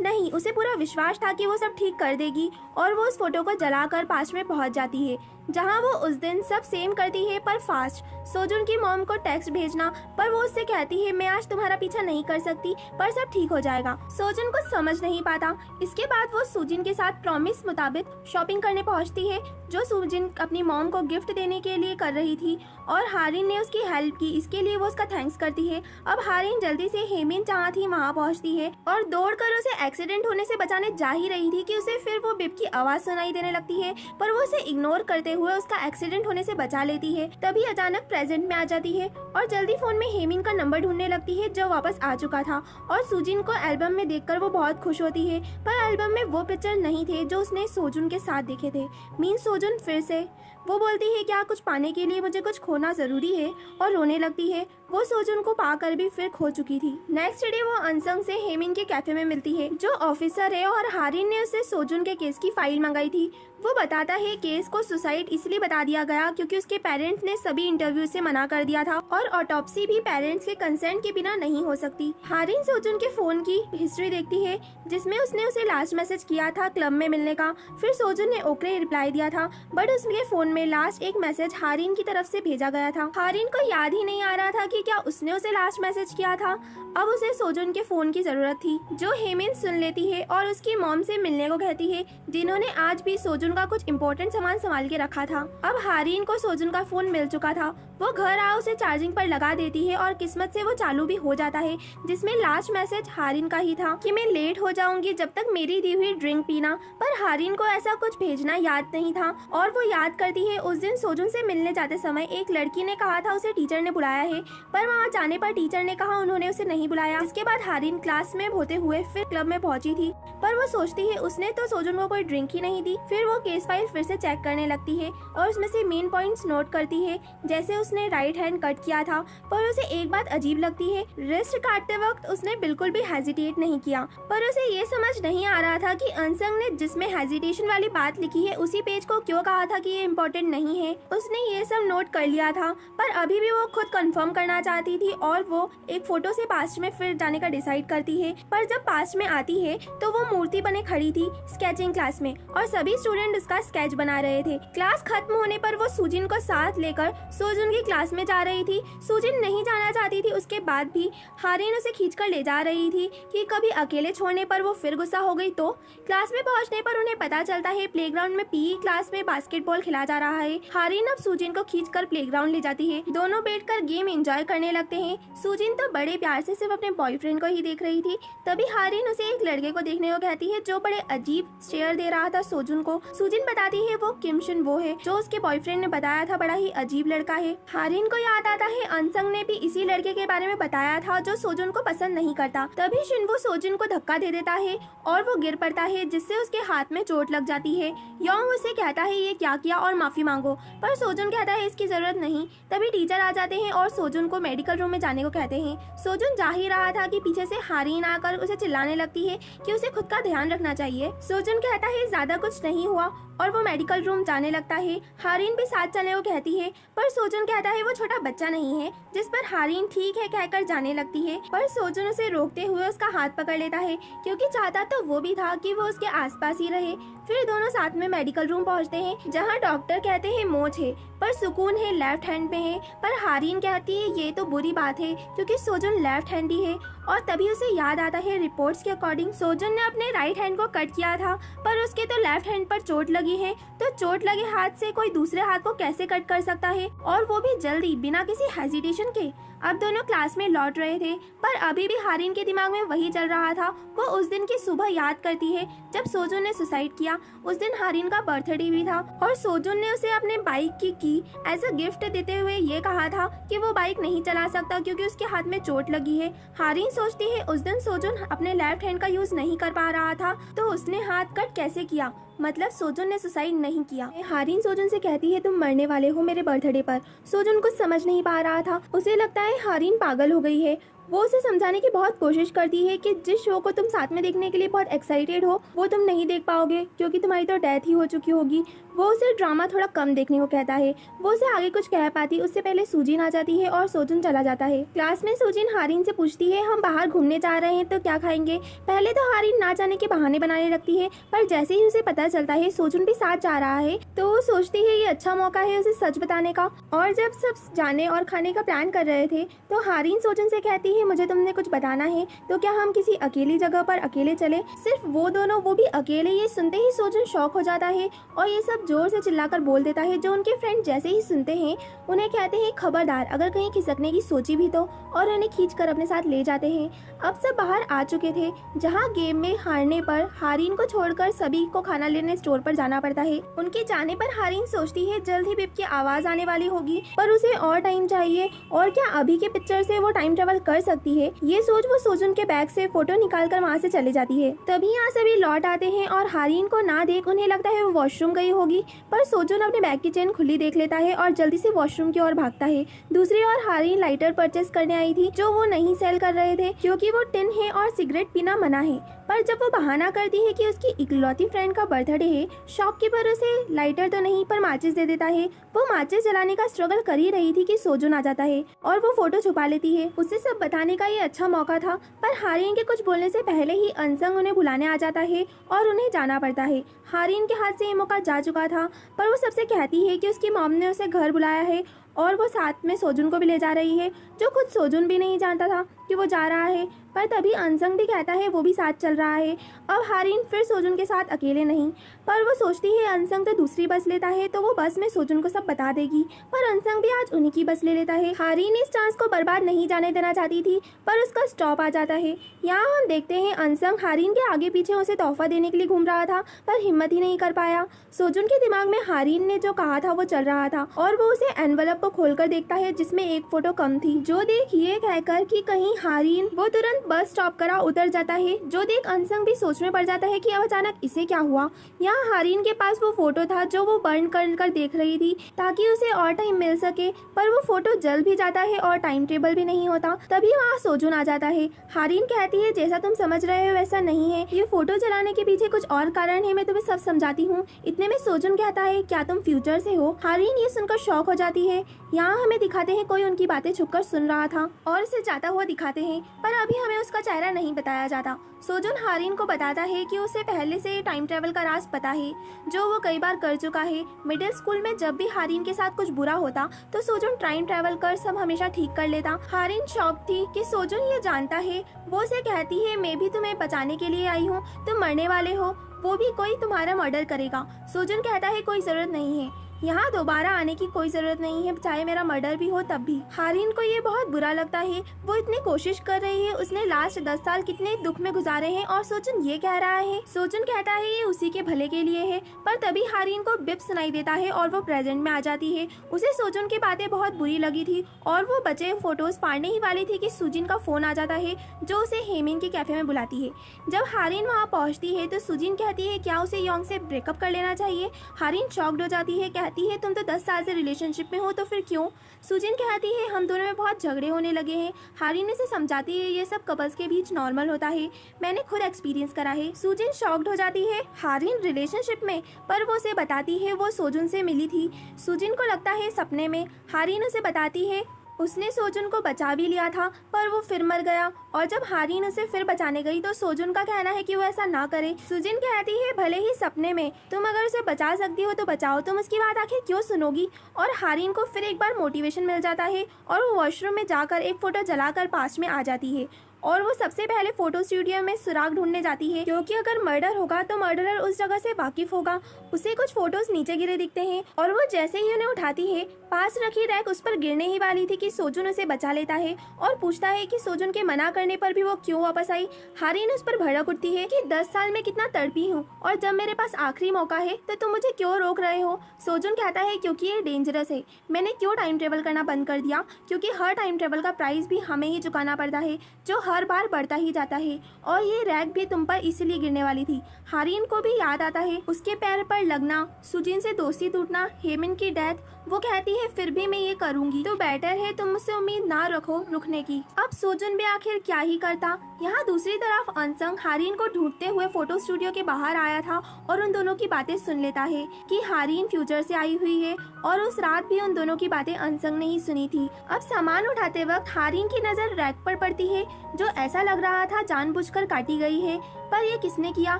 नहीं, उसे पूरा विश्वास था कि वो सब ठीक कर देगी और वो उस फोटो को जलाकर पास में पहुंच जाती है जहां वो उस दिन सब सेम करती है पर फास्ट। सोजुन की मॉम को टेक्स्ट भेजना पर वो उससे कहती है मैं आज तुम्हारा पीछा नहीं कर सकती पर सब ठीक हो जाएगा। सोजुन को समझ नहीं पाता। इसके बाद वो सुजिन के साथ प्रॉमिस मुताबिक शॉपिंग करने पहुंचती है जो सुजिन अपनी मॉम को गिफ्ट देने के लिए कर रही थी और हारिन ने उसकी हेल्प की, इसके लिए वो उसका थैंक्स करती है। अब हारिन जल्दी से हेमिन जहाँ थी वहाँ पहुँचती है और दौड़कर उसे एक्सीडेंट होने से बचाने जा ही रही थी कि उसे फिर वो बिप की आवाज सुनाई देने लगती है पर वो उसे इग्नोर करते हुए उसका एक्सीडेंट होने से बचा लेती है। तभी अचानक प्रेजेंट में आ जाती है और जल्दी फोन में हेमिन का नंबर ढूंढने लगती है जो वापस आ चुका था और सुजिन को एल्बम में देखकर वो बहुत खुश होती है पर एल्बम में वो पिक्चर नहीं थे जो उसने सोजुन के साथ देखे थे। मीन सोजुन फिर से वो बोलती है क्या कुछ पाने के लिए मुझे कुछ खोना जरूरी है और रोने लगती है। वो सोजुन को पाकर भी फिर खो चुकी थी। नेक्स्ट डे वो अनसंग से हेमिन के कैफे में मिलती है जो ऑफिसर है और हारिन ने उससे सोजुन के केस की फाइल मंगाई थी। वो बताता है केस को सुसाइड इसलिए बता दिया गया क्योंकि उसके पेरेंट्स ने सभी इंटरव्यू से मना कर दिया था और ऑटोप्सी भी पेरेंट्स के कंसेंट के बिना नहीं हो सकती। हारिन सोजुन के फोन की हिस्ट्री देखती है जिसमें उसने उसे लास्ट मैसेज किया था क्लब में मिलने का। फिर सोजुन ने ओके रिप्लाई दिया था बट उसके फोन में लास्ट एक मैसेज हारिन की तरफ से भेजा गया था। हारिन को याद ही नहीं आ रहा था कि क्या उसने उसे लास्ट मैसेज किया था। अब उसे सोजुन के फोन की जरूरत थी जो हेमिन सुन लेती है और उसकी मॉम से मिलने को कहती है जिन्होंने आज भी सोजुन का कुछ इम्पोर्टेंट सामान संभाल के रखा था। अब हारिन को सोजुन का फोन मिल चुका था। वो घर आ उसे चार्जिंग पर लगा देती है और किस्मत से वो चालू भी हो जाता है जिसमें लास्ट मैसेज हारिन का ही था कि मैं लेट हो जाऊंगी जब तक मेरी दी हुई ड्रिंक पीना। पर हारिन को ऐसा कुछ भेजना याद नहीं था और वो याद करती है उस दिन सोजुन से मिलने जाते समय एक लड़की ने कहा था उसे टीचर ने बुलाया है पर वहाँ जाने पर टीचर ने कहा उन्होंने उसे नहीं बुलाया। इसके बाद हारिन क्लास में होते हुए फिर क्लब में पहुंची थी पर वो सोचती है उसने तो सोजुन को कोई ड्रिंक ही नहीं दी। फिर वो केस फाइल फिर से चेक करने लगती है और उसमें से मेन पॉइंट्स नोट करती है जैसे उसने राइट हैंड कट किया था पर उसे एक बात अजीब लगती है रिस्ट काटते वक्त उसने बिल्कुल भी हेजिटेट नहीं किया। पर उसे ये समझ नहीं आ रहा था कि अनसंग ने जिसमें हेजिटेशन वाली बात लिखी है उसी पेज को क्यों कहा था कि ये इम्पोर्टेंट नहीं है। उसने ये सब नोट कर लिया था पर अभी भी वो खुद कंफर्म करना चाहती थी और वो एक फोटो से पास्ट में फिर जाने का डिसाइड करती है। पर जब पास्ट में आती है तो वो मूर्ति बने खड़ी थी स्केचिंग क्लास में और सभी स्टूडेंट उसका स्केच बना रहे थे। क्लास खत्म होने पर वो सुजिन को साथ लेकर सोजुन की क्लास में जा रही थी। सुजिन नहीं जाना चाहती थी, उसके बाद भी हारिन उसे खींचकर ले जा रही थी कि कभी अकेले छोड़ने पर वो फिर गुस्सा हो गई। तो क्लास में पहुंचने पर उन्हें पता चलता है प्लेग्राउंड में पीई क्लास में बास्केटबॉल खेला जा रहा है। हारिन अब सुजिन को खींचकर प्लेग्राउंड ले जाती है। दोनों बैठकर गेम एंजॉय करने लगते हैं। सुजिन तो बड़े प्यार से सिर्फ अपने बॉयफ्रेंड को ही देख रही थी। तभी हारिन उसे एक लड़के को देखने को कहती है जो बड़े अजीब स्टेयर दे रहा था सोजुन को। सुजिन बताती है वो किमशन वो है जो उसके बॉयफ्रेंड ने बताया था, बड़ा ही अजीब लड़का है। हारिन को याद आता है अनसंग ने भी इसी लड़के के बारे में बताया था जो सोजुन को पसंद नहीं करता। तभी शिनवो सोजुन को धक्का दे देता है और वो गिर पड़ता है जिससे उसके हाथ में चोट लग जाती है। योंग उसे कहता है ये क्या किया और माफी मांगो, पर सोजुन कहता है इसकी जरूरत नहीं। तभी टीचर आ जाते हैं और सोजुन को मेडिकल रूम में जाने को कहते हैं। सोजुन जा ही रहा था कि पीछे से हारिन आकर उसे चिल्लाने लगती है कि उसे खुद का ध्यान रखना चाहिए। सोजुन कहता है ज्यादा कुछ नहीं हुआ और वो मेडिकल रूम जाने लगता है। हारिन भी साथ चलने को कहती है पर सोजुन कहता है वो छोटा बच्चा नहीं है, जिस पर हारिन ठीक है कहकर जाने लगती है। पर सोजुन उसे रोकते हुए उसका हाथ पकड़ लेता है क्योंकि चाहता तो वो भी था कि वो उसके आसपास ही रहे। फिर दोनों साथ में मेडिकल रूम पहुंचते हैं जहां डॉक्टर कहते हैं मोच है पर सुकून है लेफ्ट हैंड में है। पर हारिन कहती है ये तो बुरी बात है क्योंकि सोजुन लेफ्ट हैंडी है। और तभी उसे याद आता है रिपोर्ट्स के अकॉर्डिंग सोजुन ने अपने राइट हैंड को कट किया था पर उसके तो लेफ्ट हैंड पर चोट लगी है। तो चोट लगे हाथ से कोई दूसरे हाथ को कैसे कट कर सकता है, और वो भी जल्दी बिना किसी हेजिटेशन के। अब दोनों क्लास में लौट रहे थे पर अभी भी हारिन के दिमाग में वही चल रहा था। वो उस दिन की सुबह याद करती है जब सोजुन ने सुसाइड किया। उस दिन हारिन का बर्थडे भी था और सोजुन ने उसे अपने बाइक की एज अ गिफ्ट देते हुए ये कहा था कि वो बाइक नहीं चला सकता क्योंकि उसके हाथ में चोट लगी है। हारिन सोचती है उस दिन सोजुन अपने लेफ्ट हैंड का यूज नहीं कर पा रहा था तो उसने हाथ कट कैसे किया, मतलब सोजुन ने सुसाइड नहीं किया। हारिन सोजुन से कहती है तुम मरने वाले हो मेरे बर्थडे पर। सोजुन कुछ समझ नहीं पा रहा था, उसे लगता है हारिन पागल हो गई है। वो उसे समझाने की बहुत कोशिश करती है कि जिस शो को तुम साथ में देखने के लिए बहुत एक्साइटेड हो वो तुम नहीं देख पाओगे क्योंकि तुम्हारी तो डेथ ही हो चुकी होगी। वो उसे ड्रामा थोड़ा कम देखने को कहता है। वो उसे आगे कुछ कह पाती उससे पहले सुजिन आ जाती है और सोजुन चला जाता है। क्लास में सुजिन हारिन से पूछती है हम बाहर घूमने जा रहे हैं तो क्या खाएंगे। पहले तो हारिन ना जाने के बहाने बनाने लगती है पर जैसे ही उसे पता चलता है सोजुन भी साथ जा रहा है तो वो सोचती है ये अच्छा मौका है उसे सच बताने का। और जब सब जाने और खाने का प्लान कर रहे थे तो हारिन सोजुन से कहती है मुझे तुमने कुछ बताना है तो क्या हम किसी अकेली जगह पर अकेले चले। सिर्फ वो दोनों, वो भी अकेले। ये सुनते ही सोजुन शॉक हो जाता है और ये सब जोर से चिल्लाकर बोल देता है जो उनके फ्रेंड जैसे ही सुनते हैं उन्हें कहते हैं खबरदार अगर कहीं खिसकने की सोची भी तो, और उन्हें खींचकर अपने साथ ले जाते हैं। अब सब बाहर आ चुके थे जहाँ गेम में हारने पर हारिन को छोड़कर सभी को खाना लेने स्टोर पर जाना पड़ता है। उनके जाने पर हारिन सोचती है जल्द ही बिप की आवाज आने वाली होगी पर उसे और टाइम चाहिए और क्या अभी के पिक्चर से वो टाइम ट्रेवल कर सकती है। ये सोच वो सोजुन के बैग से फोटो निकालकर वहाँ से चले जाती है। तभी यहाँ सभी लौट आते हैं और हारिन को ना देख उन्हें लगता है वो वॉशरूम गई होगी पर सोजुन अपने बैग की चेन खुली देख लेता है और जल्दी से वॉशरूम की ओर भागता है। दूसरी ओर हारिन लाइटर परचेस करने आई थी जो वो नहीं सेल कर रहे थे क्योंकि वो टिन है और सिगरेट पीना मना है। पर जब वो बहाना करती है कि उसकी इकलौती फ्रेंड का बर्थडे है, शॉपकीपर उसे लाइटर तो नहीं पर माचिस दे देता है। वो माचिस जलाने का स्ट्रगल कर ही रही थी कि सोजुन आ जाता है और वो फोटो छुपा लेती है। उसे सब बताने का ये अच्छा मौका था पर हारिन के कुछ बोलने से पहले ही अनसंग उन्हें बुलाने आ जाता है और उन्हें जाना पड़ता है। हारिन के हाथ से ये मौका जा चुका था पर वो सबसे कहती है कि उसकी मॉम ने उसे घर बुलाया है और वो साथ में सोजुन को भी ले जा रही है, जो खुद सोजुन भी नहीं जानता था कि वो जा रहा है। पर तभी अनसंग भी कहता है वो भी साथ चल रहा है। अब हारिन फिर सोजुन के साथ अकेले नहीं, पर वो सोचती है अनसंग तो दूसरी बस लेता है तो वो बस में सोजुन को सब बता देगी, पर अनसंग भी आज उन्हीं की बस ले लेता है। हारिन इस चांस को बर्बाद नहीं जाने देना चाहती थी पर उसका स्टॉप आ जाता है। यहाँ हम देखते हैं अनसंग हारिन के आगे पीछे उसे तोहफा देने के लिए घूम रहा था पर हिम्मत ही नहीं कर पाया। सोजुन के दिमाग में हारिन ने जो कहा था वो चल रहा था और वो उसे एनवलप को खोलकर देखता है जिसमें एक फोटो कम थी। जो देख ये कहकर कि कहीं हारिन, वो तुरंत बस स्टॉप करा उतर जाता है। जो देख अनसंग भी सोच में पड़ जाता है कि अब अचानक इसे क्या हुआ। यहाँ हारिन के पास वो फोटो था जो वो बर्न कर देख रही थी ताकि उसे और टाइम मिल सके, पर वो फोटो जल भी जाता है और टाइम टेबल भी नहीं होता। तभी वहाँ सोजुन आ जाता है। हारिन कहती है जैसा तुम समझ रहे हो वैसा नहीं है, ये फोटो जलाने के पीछे कुछ और कारण है, मैं तुम्हें सब समझाती हूँ। इतने में सोजुन कहता है क्या तुम फ्यूचर से हो। हारिन ये सुनकर शॉक हो जाती है यहाँ हमें दिखाते हैं कोई उनकी बातें छुपकर सुन रहा था और उसे जाता हुआ दिखाते हैं, पर अभी हमें उसका चेहरा नहीं बताया जाता। सोजुन हारिन को बताता है कि उसे पहले से टाइम ट्रेवल का राज पता है, जो वो कई बार कर चुका है। मिडिल स्कूल में जब भी हारिन के साथ कुछ बुरा होता तो सोजुन टाइम ट्रेवल कर सब हमेशा ठीक कर लेता। हारिन शॉक थी कि सोजुन ये जानता है। वो उसे कहती है, मैं भी तुम्हें बचाने के लिए आई हूँ, तुम मरने वाले हो, वो भी कोई तुम्हारा मर्डर करेगा। सोजुन कहता है, कोई जरूरत नहीं है, यहाँ दोबारा आने की कोई जरूरत नहीं है, चाहे मेरा मर्डर भी हो तब भी। हारिन को ये बहुत बुरा लगता है। वो इतनी कोशिश कर रही है, उसने लास्ट 10 साल कितने दुख में गुजारे हैं और सोजुन ये कह रहा है। सोजुन कहता है ये उसी के भले के लिए है, पर तभी हारिन को बिप सुनाई देता है और वो प्रेजेंट में आ जाती है। उसे सोजुन की बातें बहुत बुरी लगी थी और वो बचे फोटोज फाड़ने ही वाली थी कि सुजिन का फोन आ जाता है, जो उसे हेमिन के कैफे में बुलाती है। जब हारिन वहाँ पहुँचती है तो सुजिन कहती है क्या उसे योंग से ब्रेकअप कर लेना चाहिए। हारिन शॉक्ड हो जाती है, कहती है तुम तो 10 साल से रिलेशनशिप में हो, तो फिर क्यों। सुजिन कहती है हम दोनों में बहुत झगड़े होने लगे हैं। हारिन इसे समझाती है ये सब कपल्स के बीच नॉर्मल होता है, मैंने खुद एक्सपीरियंस करा है। सुजिन शॉक्ड हो जाती है, हारिन रिलेशनशिप में, पर वो उसे बताती है वो सोजुन से मिली थी। सुजिन को लगता है सपने में। हारिन उसे बताती है उसने सोजुन को बचा भी लिया था, पर वो फिर मर गया। और जब हारिन उसे फिर बचाने गई तो सोजुन का कहना है कि वो ऐसा ना करे। सुजिन कहती है भले ही सपने में, तुम अगर उसे बचा सकती हो तो बचाओ, तुम उसकी बात आखिर क्यों सुनोगी। और हारिन को फिर एक बार मोटिवेशन मिल जाता है और वो वॉशरूम में जाकर एक फोटो जलाकर पास में आ जाती है और वो सबसे पहले फोटो स्टूडियो में सुराग ढूंढने जाती है, क्योंकि अगर मर्डर होगा तो मर्डरर उस जगह से वाकिफ होगा। उसे कुछ फोटोज नीचे गिरे दिखते हैं और वो जैसे ही उन्हें उठाती है, पास रखी रैक उस पर गिरने ही वाली थी कि सोजुन उसे बचा लेता है और पूछता है कि सोजुन के मना करने पर भी वो क्यों वापस आई। हारिन उस पर भड़क उठती है कि 10 साल में कितना तड़पी हूँ और जब मेरे पास आखिरी मौका है तो तुम मुझे क्यों रोक रहे हो। सोजुन कहता है क्योंकि ये डेंजरस है। मैंने क्यों टाइम ट्रेवल करना बंद कर दिया, क्योंकि हर टाइम ट्रेवल का प्राइस भी हमें ही चुकाना पड़ता है, जो हर बार बढ़ता ही जाता है, और ये रैक भी तुम पर इसीलिए गिरने वाली थी। हारिन को भी याद आता है उसके पैर पर लगना, सुजिन से दोस्ती टूटना, हेमिन की डेथ। वो कहती है फिर भी मैं ये करूंगी, तो बेटर है तुम मुझसे उम्मीद ना रखो रुकने की। अब सोजुन भी आखिर क्या ही करता। यहाँ दूसरी तरफ अनसंग हारिन को ढूंढते हुए फोटो स्टूडियो के बाहर आया था और उन दोनों की बातें सुन लेता है कि हारिन फ्यूचर से आई हुई है और उस रात भी उन दोनों की बातें अनसंग ने ही सुनी थी। अब सामान उठाते वक्त हारिन की नजर रैक पर पड़ती है, जो ऐसा लग रहा था जानबूझकर काटी गई है, पर ये किसने किया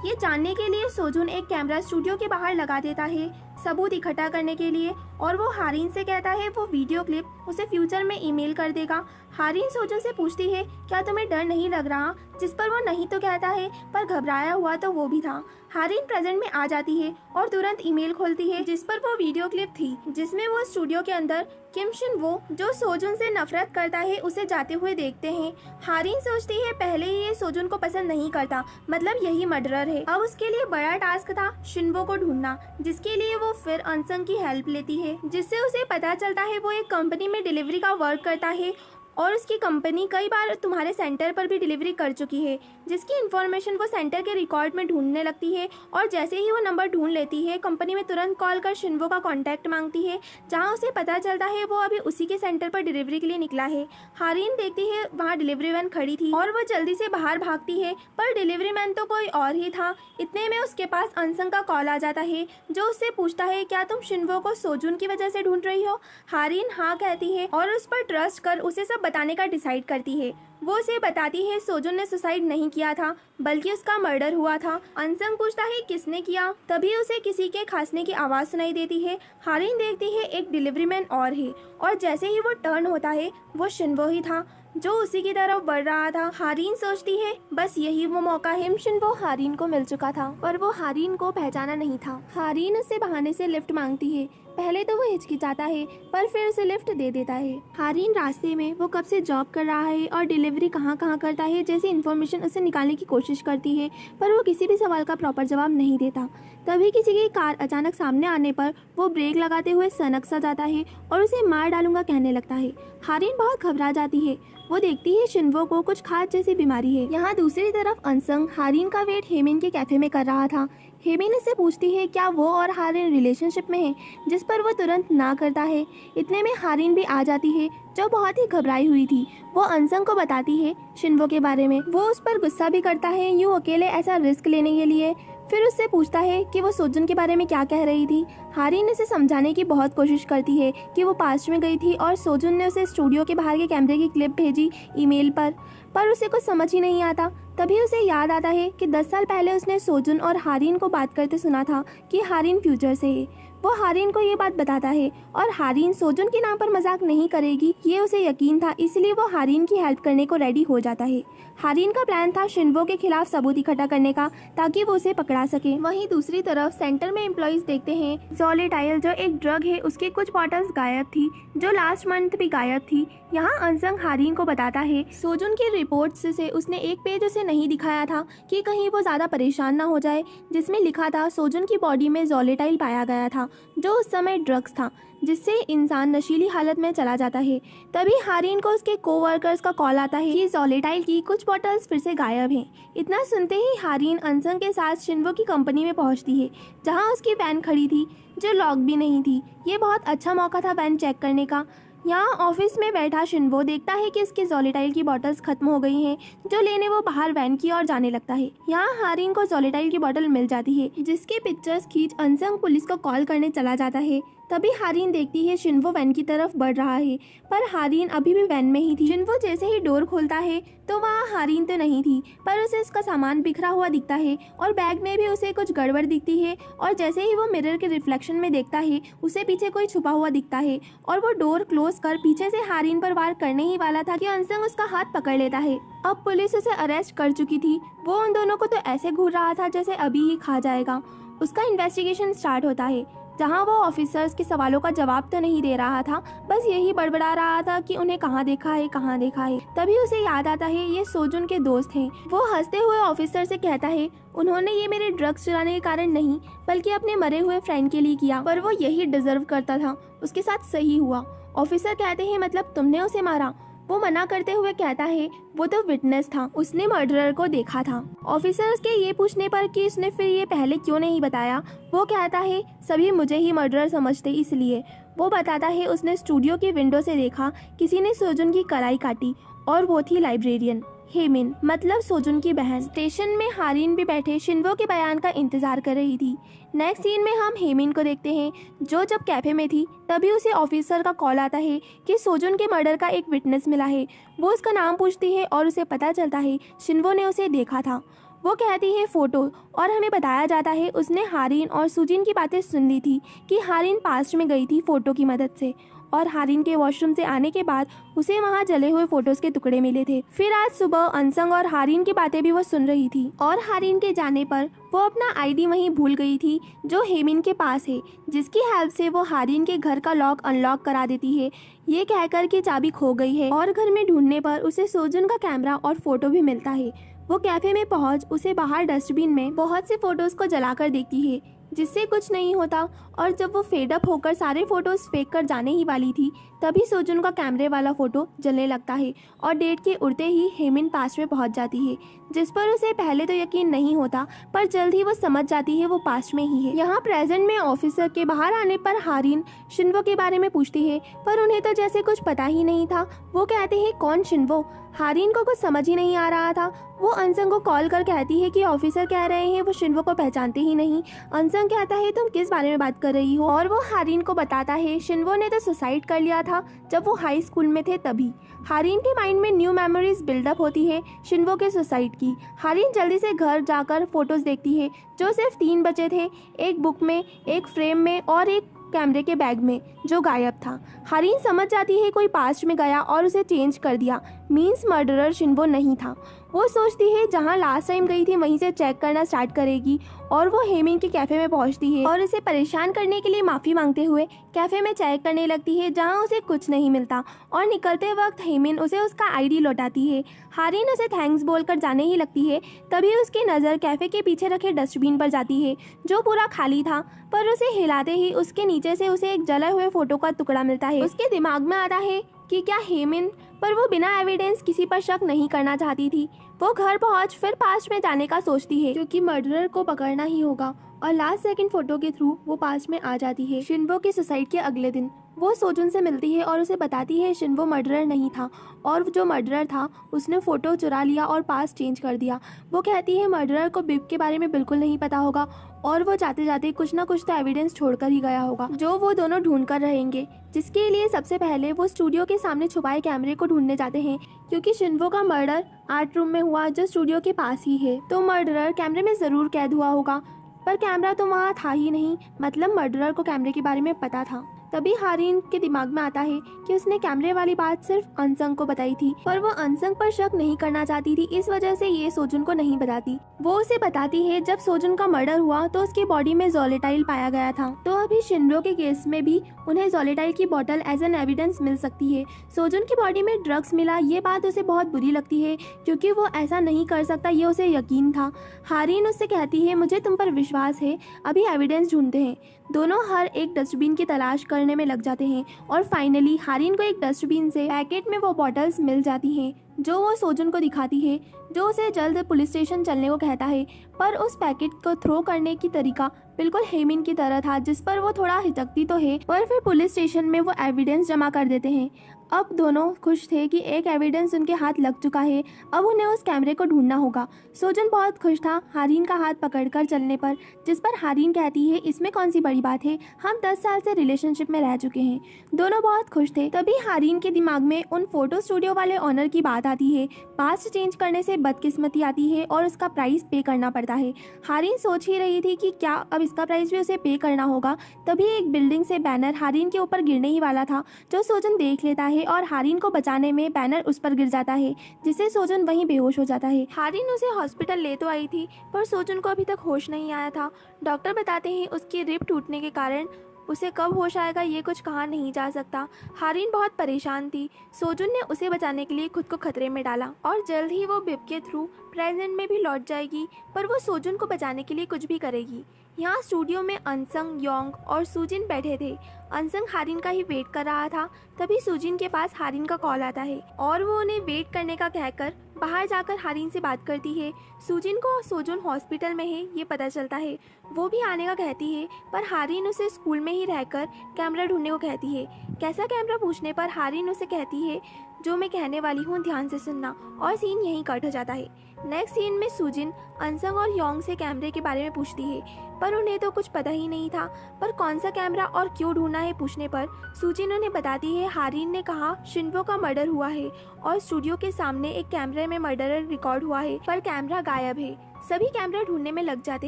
ये जानने के लिए सोजुन एक कैमरा स्टूडियो के बाहर लगा देता है सबूत इकट्ठा करने के लिए, और वो हारिन से कहता है वो वीडियो क्लिप उसे फ्यूचर में ईमेल कर देगा। हारिन सोजुन से पूछती है क्या तुम्हें डर नहीं लग रहा, जिस पर वो नहीं तो कहता है, पर घबराया हुआ तो वो भी था। हारिन प्रेजेंट में आ जाती है और तुरंत ईमेल खोलती है जिस पर वो वीडियो क्लिप थी, जिसमें वो स्टूडियो के अंदर किम शिन वो, जो सोजुन से नफरत करता है, उसे जाते हुए देखते हैं। हारिन सोचती है पहले ही ये सोजुन को पसंद नहीं करता, मतलब यही मर्डरर है। अब उसके लिए बड़ा टास्क था शिनवो को ढूंढना, जिसके लिए वो फिर अनसंग की हेल्प लेती है, जिससे उसे पता चलता है वो एक कंपनी में डिलीवरी का वर्क करता है और उसकी कंपनी कई बार तुम्हारे सेंटर पर भी डिलीवरी कर चुकी है, जिसकी इन्फॉर्मेशन वो सेंटर के रिकॉर्ड में ढूंढने लगती है। और जैसे ही वो नंबर ढूंढ लेती है, कंपनी में तुरंत कॉल कर शिनवो का कांटेक्ट मांगती है, जहां उसे पता चलता है वो अभी उसी के सेंटर पर डिलीवरी के लिए निकला है। हारिन देखती है वहाँ डिलीवरी वैन खड़ी थी और वो जल्दी से बाहर भागती है, पर डिलीवरी मैन तो कोई और ही था। इतने में उसके पास अनसंग का कॉल आ जाता है, जो उससे पूछता है क्या तुम शिनवो को सोजुन की वजह से ढूंढ रही हो। हारिन हाँ कहती है और उस पर ट्रस्ट कर उसे सब बताने का डिसाइड करती है। वो उसे बताती है सोजुन ने सुसाइड नहीं किया था, बल्कि उसका मर्डर हुआ था। अनसंग पूछता है किसने किया, तभी उसे किसी के खांसने की आवाज सुनाई देती है। हारिन देखती है एक डिलीवरी मैन और है, और जैसे ही वो टर्न होता है वो शिनवो ही था, जो उसी की तरफ बढ़ रहा था। हारिन सोचती है बस यही वो मौका है। शिनवो हारिन को मिल चुका था, पर वो हारिन को पहचाना नहीं था। हारिन उससे बहाने से लिफ्ट मांगती है। पहले तो वो हिचकिचाता है, पर फिर उसे लिफ्ट दे देता है। हारिन रास्ते में वो कब से जॉब कर रहा है और डिलीवरी कहाँ कहाँ करता है जैसी इन्फॉर्मेशन उसे निकालने की कोशिश करती है, पर वो किसी भी सवाल का प्रॉपर जवाब नहीं देता। तभी किसी की कार अचानक सामने आने पर वो ब्रेक लगाते हुए सनक सा जाता है और उसे मार डालूंगा कहने लगता है। हारिन बहुत घबरा जाती है। वो देखती है शिनवो को कुछ खास जैसी बीमारी है। यहाँ दूसरी तरफ अनसंग हारिन का वेट हेमिन के कैफे में कर रहा था। हेमिन इससे पूछती है क्या वो और हारिन रिलेशनशिप में है, जिस पर वो तुरंत ना करता है। इतने में हारिन भी आ जाती है, जो बहुत ही घबराई हुई थी। वो अनसंग को बताती है शिनवो के बारे में। वो उस पर गुस्सा भी करता है यूँ अकेले ऐसा रिस्क लेने के लिए। फिर उससे पूछता है कि वो सोजुन के बारे में क्या कह रही थी। हारिन उसे समझाने की बहुत कोशिश करती है कि वो पास्ट में गई थी और सोजुन ने उसे स्टूडियो के बाहर के कैमरे की क्लिप भेजी ईमेल पर उसे कुछ समझ ही नहीं आता। तभी उसे याद आता है कि 10 साल पहले उसने सोजुन और हारिन को बात करते सुना था कि हारिन फ्यूचर से है। वो हारिन को ये बात बताता है और हारिन सोजुन के नाम पर मजाक नहीं करेगी, ये उसे यकीन था, इसलिए वो हारिन की हेल्प करने को रेडी हो जाता है। हारिन का प्लान था शिन्वो के खिलाफ सबूत इकट्ठा करने का ताकि वो उसे पकड़ा सके। वहीं दूसरी तरफ सेंटर में एम्प्लॉइज देखते हैं ज़ोलेटाइल जो एक ड्रग है उसकी कुछ बॉटल्स गायब थी जो लास्ट मंथ भी गायब थी। यहाँ अनसंग हारिन को बताता है सोजुन की रिपोर्ट्स से उसने एक पेज उसे नहीं दिखाया था कि कहीं वो ज्यादा परेशान ना हो जाए, जिसमें लिखा था सोजुन की बॉडी में ज़ोलेटाइल पाया गया था जो उस समय ड्रग्स था जिससे इंसान नशीली हालत में चला जाता है। तभी हारिन को उसके कोवर्कर्स का कॉल आता है कि ज़ोलेटाइल की कुछ बॉटल्स फिर से गायब हैं। इतना सुनते ही हारिन अनसंग के साथ शिन्वो की कंपनी में पहुंचती है जहां उसकी वैन खड़ी थी जो लॉक भी नहीं थी। ये बहुत अच्छा मौका था वैन चेक करने का। यहाँ ऑफिस में बैठा शिन्वो देखता है कि इसके ज़ोलेटाइल की बॉटल्स खत्म हो गई हैं, जो लेने वो बाहर वैन की ओर जाने लगता है। यहाँ हारिन को ज़ोलेटाइल की बॉटल मिल जाती है जिसकी पिक्चर्स खींच अनसंग पुलिस को कॉल करने चला जाता है। तभी हारिन देखती है शिन्वो वैन की तरफ बढ़ रहा है, पर हारिन अभी भी वैन में ही थी। शिन्वो जैसे ही डोर खोलता है तो वहाँ हारिन तो नहीं थी, पर उसे उसका सामान बिखरा हुआ दिखता है और बैग में भी उसे कुछ गड़बड़ दिखती है। और जैसे ही वो मिरर के रिफ्लेक्शन में देखता है उसे पीछे कोई छुपा हुआ दिखता है और वो डोर क्लोज कर पीछे से हारिन पर वार करने ही वाला था कि अनसंग उसका हाथ पकड़ लेता है। अब पुलिस उसे अरेस्ट कर चुकी थी। वो उन दोनों को तो ऐसे घूर रहा था जैसे अभी ही खा जाएगा। उसका इन्वेस्टिगेशन स्टार्ट होता है जहां वो ऑफिसर्स के सवालों का जवाब तो नहीं दे रहा था, बस यही बड़बड़ा रहा था कि उन्हें कहाँ देखा है। तभी उसे याद आता है ये सोजुन के दोस्त हैं। वो हंसते हुए ऑफिसर से कहता है उन्होंने ये मेरे ड्रग्स चुराने के कारण नहीं बल्कि अपने मरे हुए फ्रेंड के लिए किया, पर वो यही डिजर्व करता था, उसके साथ सही हुआ। ऑफिसर कहते हैं मतलब तुमने उसे मारा? वो मना करते हुए कहता है वो तो विटनेस था, उसने मर्डरर को देखा था। ऑफिसर्स के ये पूछने पर कि उसने फिर ये पहले क्यों नहीं बताया, वो कहता है सभी मुझे ही मर्डरर समझते इसलिए। वो बताता है उसने स्टूडियो की विंडो से देखा किसी ने सोजुन की कलाई काटी और वो थी लाइब्रेरियन हेमिन, मतलब सोजुन की बहन। स्टेशन में हारिन भी बैठे शिन्वो के बयान का इंतजार कर रही थी। नेक्स्ट सीन में हम हेमिन को देखते हैं जो जब कैफे में थी तभी उसे ऑफिसर का कॉल आता है कि सोजुन के मर्डर का एक विटनेस मिला है। वो उसका नाम पूछती है और उसे पता चलता है शिन्वो ने उसे देखा था। वो कहती है फोटो और हमें बताया जाता है उसने हारिन और सुजिन की बातें सुन ली थी कि हारिन पास्ट में गई थी फोटो की मदद से और हारिन के वॉशरूम से आने के बाद उसे वहाँ जले हुए फोटोज के टुकड़े मिले थे। फिर आज सुबह अनसंग और हारिन की बातें भी वो सुन रही थी और हारिन के जाने पर वो अपना आईडी वहीं भूल गई थी जो हेमिन के पास है, जिसकी हेल्प से वो हारिन के घर का लॉक अनलॉक करा देती है ये कहकर कि चाबी खो गई है। और घर में ढूंढने पर उसे सोजुन का कैमरा और फोटो भी मिलता है। वो कैफे में पहुंच उसे बाहर डस्टबिन में बहुत से फोटोज को जलाकर देखती है जिससे कुछ नहीं होता। और जब वो फेडअप होकर सारे फोटोज फेंक कर जाने ही वाली थी तभी सोजुन का कैमरे वाला फोटो जलने लगता है और डेट के उड़ते ही हेमिन पास्ट में पहुंच जाती है, जिस पर उसे पहले तो यकीन नहीं होता पर जल्द ही वो समझ जाती है वो पास्ट में ही है। यहाँ प्रेजेंट में ऑफिसर के बाहर आने पर हारिन शिन्वो के बारे में पूछती है पर उन्हें तो जैसे कुछ पता ही नहीं था। वो कहते हैं कौन शिन्वो? हारिन को कुछ समझ ही नहीं आ रहा था। वो अनसंग को कॉल कर कहती है कि ऑफिसर कह रहे हैं वो शिन्वो को पहचानते ही नहीं। अनसंग कहता है तुम किस बारे में बात कर रही हो, और वो हारिन को बताता है शिन्वो ने तो सुसाइड कर लिया था जब वो हाई स्कूल में थे तभी। हारिन के माइंड में न्यू मेमोरीज बिल्डअप होती है शिन्वो के सुसाइड की। हारिन जल्दी से घर जाकर फोटोज देखती है जो सिर्फ 3 बचे थे, एक बुक में, एक फ्रेम में और एक कैमरे के बैग में जो गायब था। हारिन समझ जाती है कोई पास्ट में गया और उसे चेंज कर दिया, मीन्स मर्डरर शिन्वो नहीं था। वो सोचती है जहाँ लास्ट टाइम गई थी वहीं से चेक करना स्टार्ट करेगी और वो हेमिन के कैफे में पहुंचती है और उसे परेशान करने के लिए माफ़ी मांगते हुए कैफे में चेक करने लगती है जहाँ उसे कुछ नहीं मिलता और निकलते वक्त हेमिन उसे उसका आईडी लौटाती है। हारिन उसे थैंक्स बोलकर जाने ही लगती है तभी उसकी नज़र कैफे के पीछे रखे डस्टबिन पर जाती है जो पूरा खाली था, पर उसे हिलाते ही उसके नीचे से उसे एक जले हुए फोटो का टुकड़ा मिलता है। उसके दिमाग में आता है कि क्या हेमिन पर वो बिना एविडेंस किसी पर शक नहीं करना चाहती थी। वो घर पहुंच फिर पास्ट में जाने का सोचती है क्योंकि मर्डरर को पकड़ना ही होगा, और लास्ट सेकंड फोटो के थ्रू वो पास्ट में आ जाती है। शिन्वो के सुसाइड के अगले दिन वो सोजुन से मिलती है और उसे बताती है शिन्वो मर्डरर नहीं था, और जो मर्डरर था उसने फ़ोटो चुरा लिया और पास चेंज कर दिया। वो कहती है मर्डरर को बिब के बारे में बिल्कुल नहीं पता होगा, और वो जाते जाते कुछ ना कुछ तो एविडेंस छोड़कर ही गया होगा जो वो दोनों ढूंढ कर रहेंगे। जिसके लिए सबसे पहले वो स्टूडियो के सामने छुपाए कैमरे को ढूंढने जाते हैं, क्योंकि शिन्वो का मर्डर आर्ट रूम में हुआ जो स्टूडियो के पास ही है। तो मर्डरर कैमरे में ज़रूर कैद हुआ होगा, पर कैमरा तो वहाँ था ही नहीं, मतलब मर्डरर को कैमरे के बारे में पता था। तभी हारिन के दिमाग में आता है कि उसने कैमरे वाली बात सिर्फ अनसंग को बताई थी, पर वो अनसंग पर शक नहीं करना चाहती थी, इस वजह से ये सोजुन को नहीं बताती। वो उसे बताती है जब सोजुन का मर्डर हुआ तो उसकी बॉडी में जोलेटाइल पाया गया था, तो अभी शिनरो के केस में भी उन्हें जोलेटाइल की बोतल एज एन एविडेंस मिल सकती है। सोजुन की बॉडी में ड्रग्स मिला, ये बात उसे बहुत बुरी लगती है क्योंकि वो ऐसा नहीं कर सकता, ये उसे यकीन था। हारिन उससे कहती है मुझे तुम पर विश्वास है, अभी एविडेंस ढूंढते हैं। दोनों हर एक डस्टबिन की तलाश करने में लग जाते हैं और फाइनली हारिन को एक डस्टबिन से पैकेट में वो बॉटल्स मिल जाती हैं जो वो सोजुन को दिखाती है, जो उसे जल्द पुलिस स्टेशन चलने को कहता है। पर उस पैकेट को थ्रो करने की तरीका बिल्कुल हेमिन की तरह था, जिस पर वो थोड़ा हिचकती तो है, पर फिर पुलिस स्टेशन में वो एविडेंस जमा कर देते हैं। अब दोनों खुश थे कि एक एविडेंस उनके हाथ लग चुका है, अब उन्हें उस कैमरे को ढूंढना होगा। सोजुन बहुत खुश था हारिन का हाथ पकड़कर चलने पर, जिस पर हारिन कहती है इसमें कौन सी बड़ी बात है, हम 10 साल से रिलेशनशिप में रह चुके हैं। दोनों बहुत खुश थे। तभी हारिन के दिमाग में उन फोटो स्टूडियो वाले ऑनर की बात आती है। पास्ट चेंज करने से बदकिस्मती आती है और उसका प्राइस पे करना पड़ता है। हारिन सोच ही रही थी कि क्या अब इसका प्राइस भी उसे पे करना होगा, तभी एक बिल्डिंग से बैनर हारिन के ऊपर गिरने ही वाला था, जो सोजुन देख लेता है और हारिन को बचाने में बैनर उस पर गिर जाता है, जिससे सोजुन वहीं बेहोश हो जाता है। हारिन उसे हॉस्पिटल ले तो आई थी, पर सोजुन को अभी तक होश नहीं आया था। डॉक्टर बताते हैं उसकी रिब टूटने के कारण उसे कब होश आएगा ये कुछ कहा नहीं जा सकता। हारिन बहुत परेशान थी। सोजुन ने उसे बचाने के लिए खुद को खतरे में डाला और जल्द ही वो बिब के थ्रू प्रेजेंट में भी लौट जाएगी, पर वो सोजुन को बचाने के लिए कुछ भी करेगी। यहाँ स्टूडियो में अनसंग, योंग और सुजिन बैठे थे। अनसंग हारिन का ही वेट कर रहा था, तभी सुजिन के पास हारिन का कॉल आता है और वो उन्हें वेट करने का कहकर बाहर जाकर हारिन से बात करती है। सुजिन को सोजुन हॉस्पिटल में है ये पता चलता है, वो भी आने का कहती है, पर हारिन उसे स्कूल में ही रहकर कैमरा ढूंढने को कहती है। कैसा कैमरा पूछने पर हारिन उसे कहती है जो मैं कहने वाली हूँ ध्यान से सुनना, और सीन यहीं कट हो जाता है। नेक्स्ट सीन में सुजिन अनसंग और योंग से कैमरे के बारे में पूछती है, पर उन्हें तो कुछ पता ही नहीं था, पर कौन सा कैमरा और क्यों ढूंढना है पूछने पर सुजिन उन्हें बताती है हारिन ने कहा शिन्वो का मर्डर हुआ है और स्टूडियो के सामने एक कैमरे में मर्डर रिकॉर्ड हुआ है, पर कैमरा गायब है। सभी कैमरा ढूंढने में लग जाते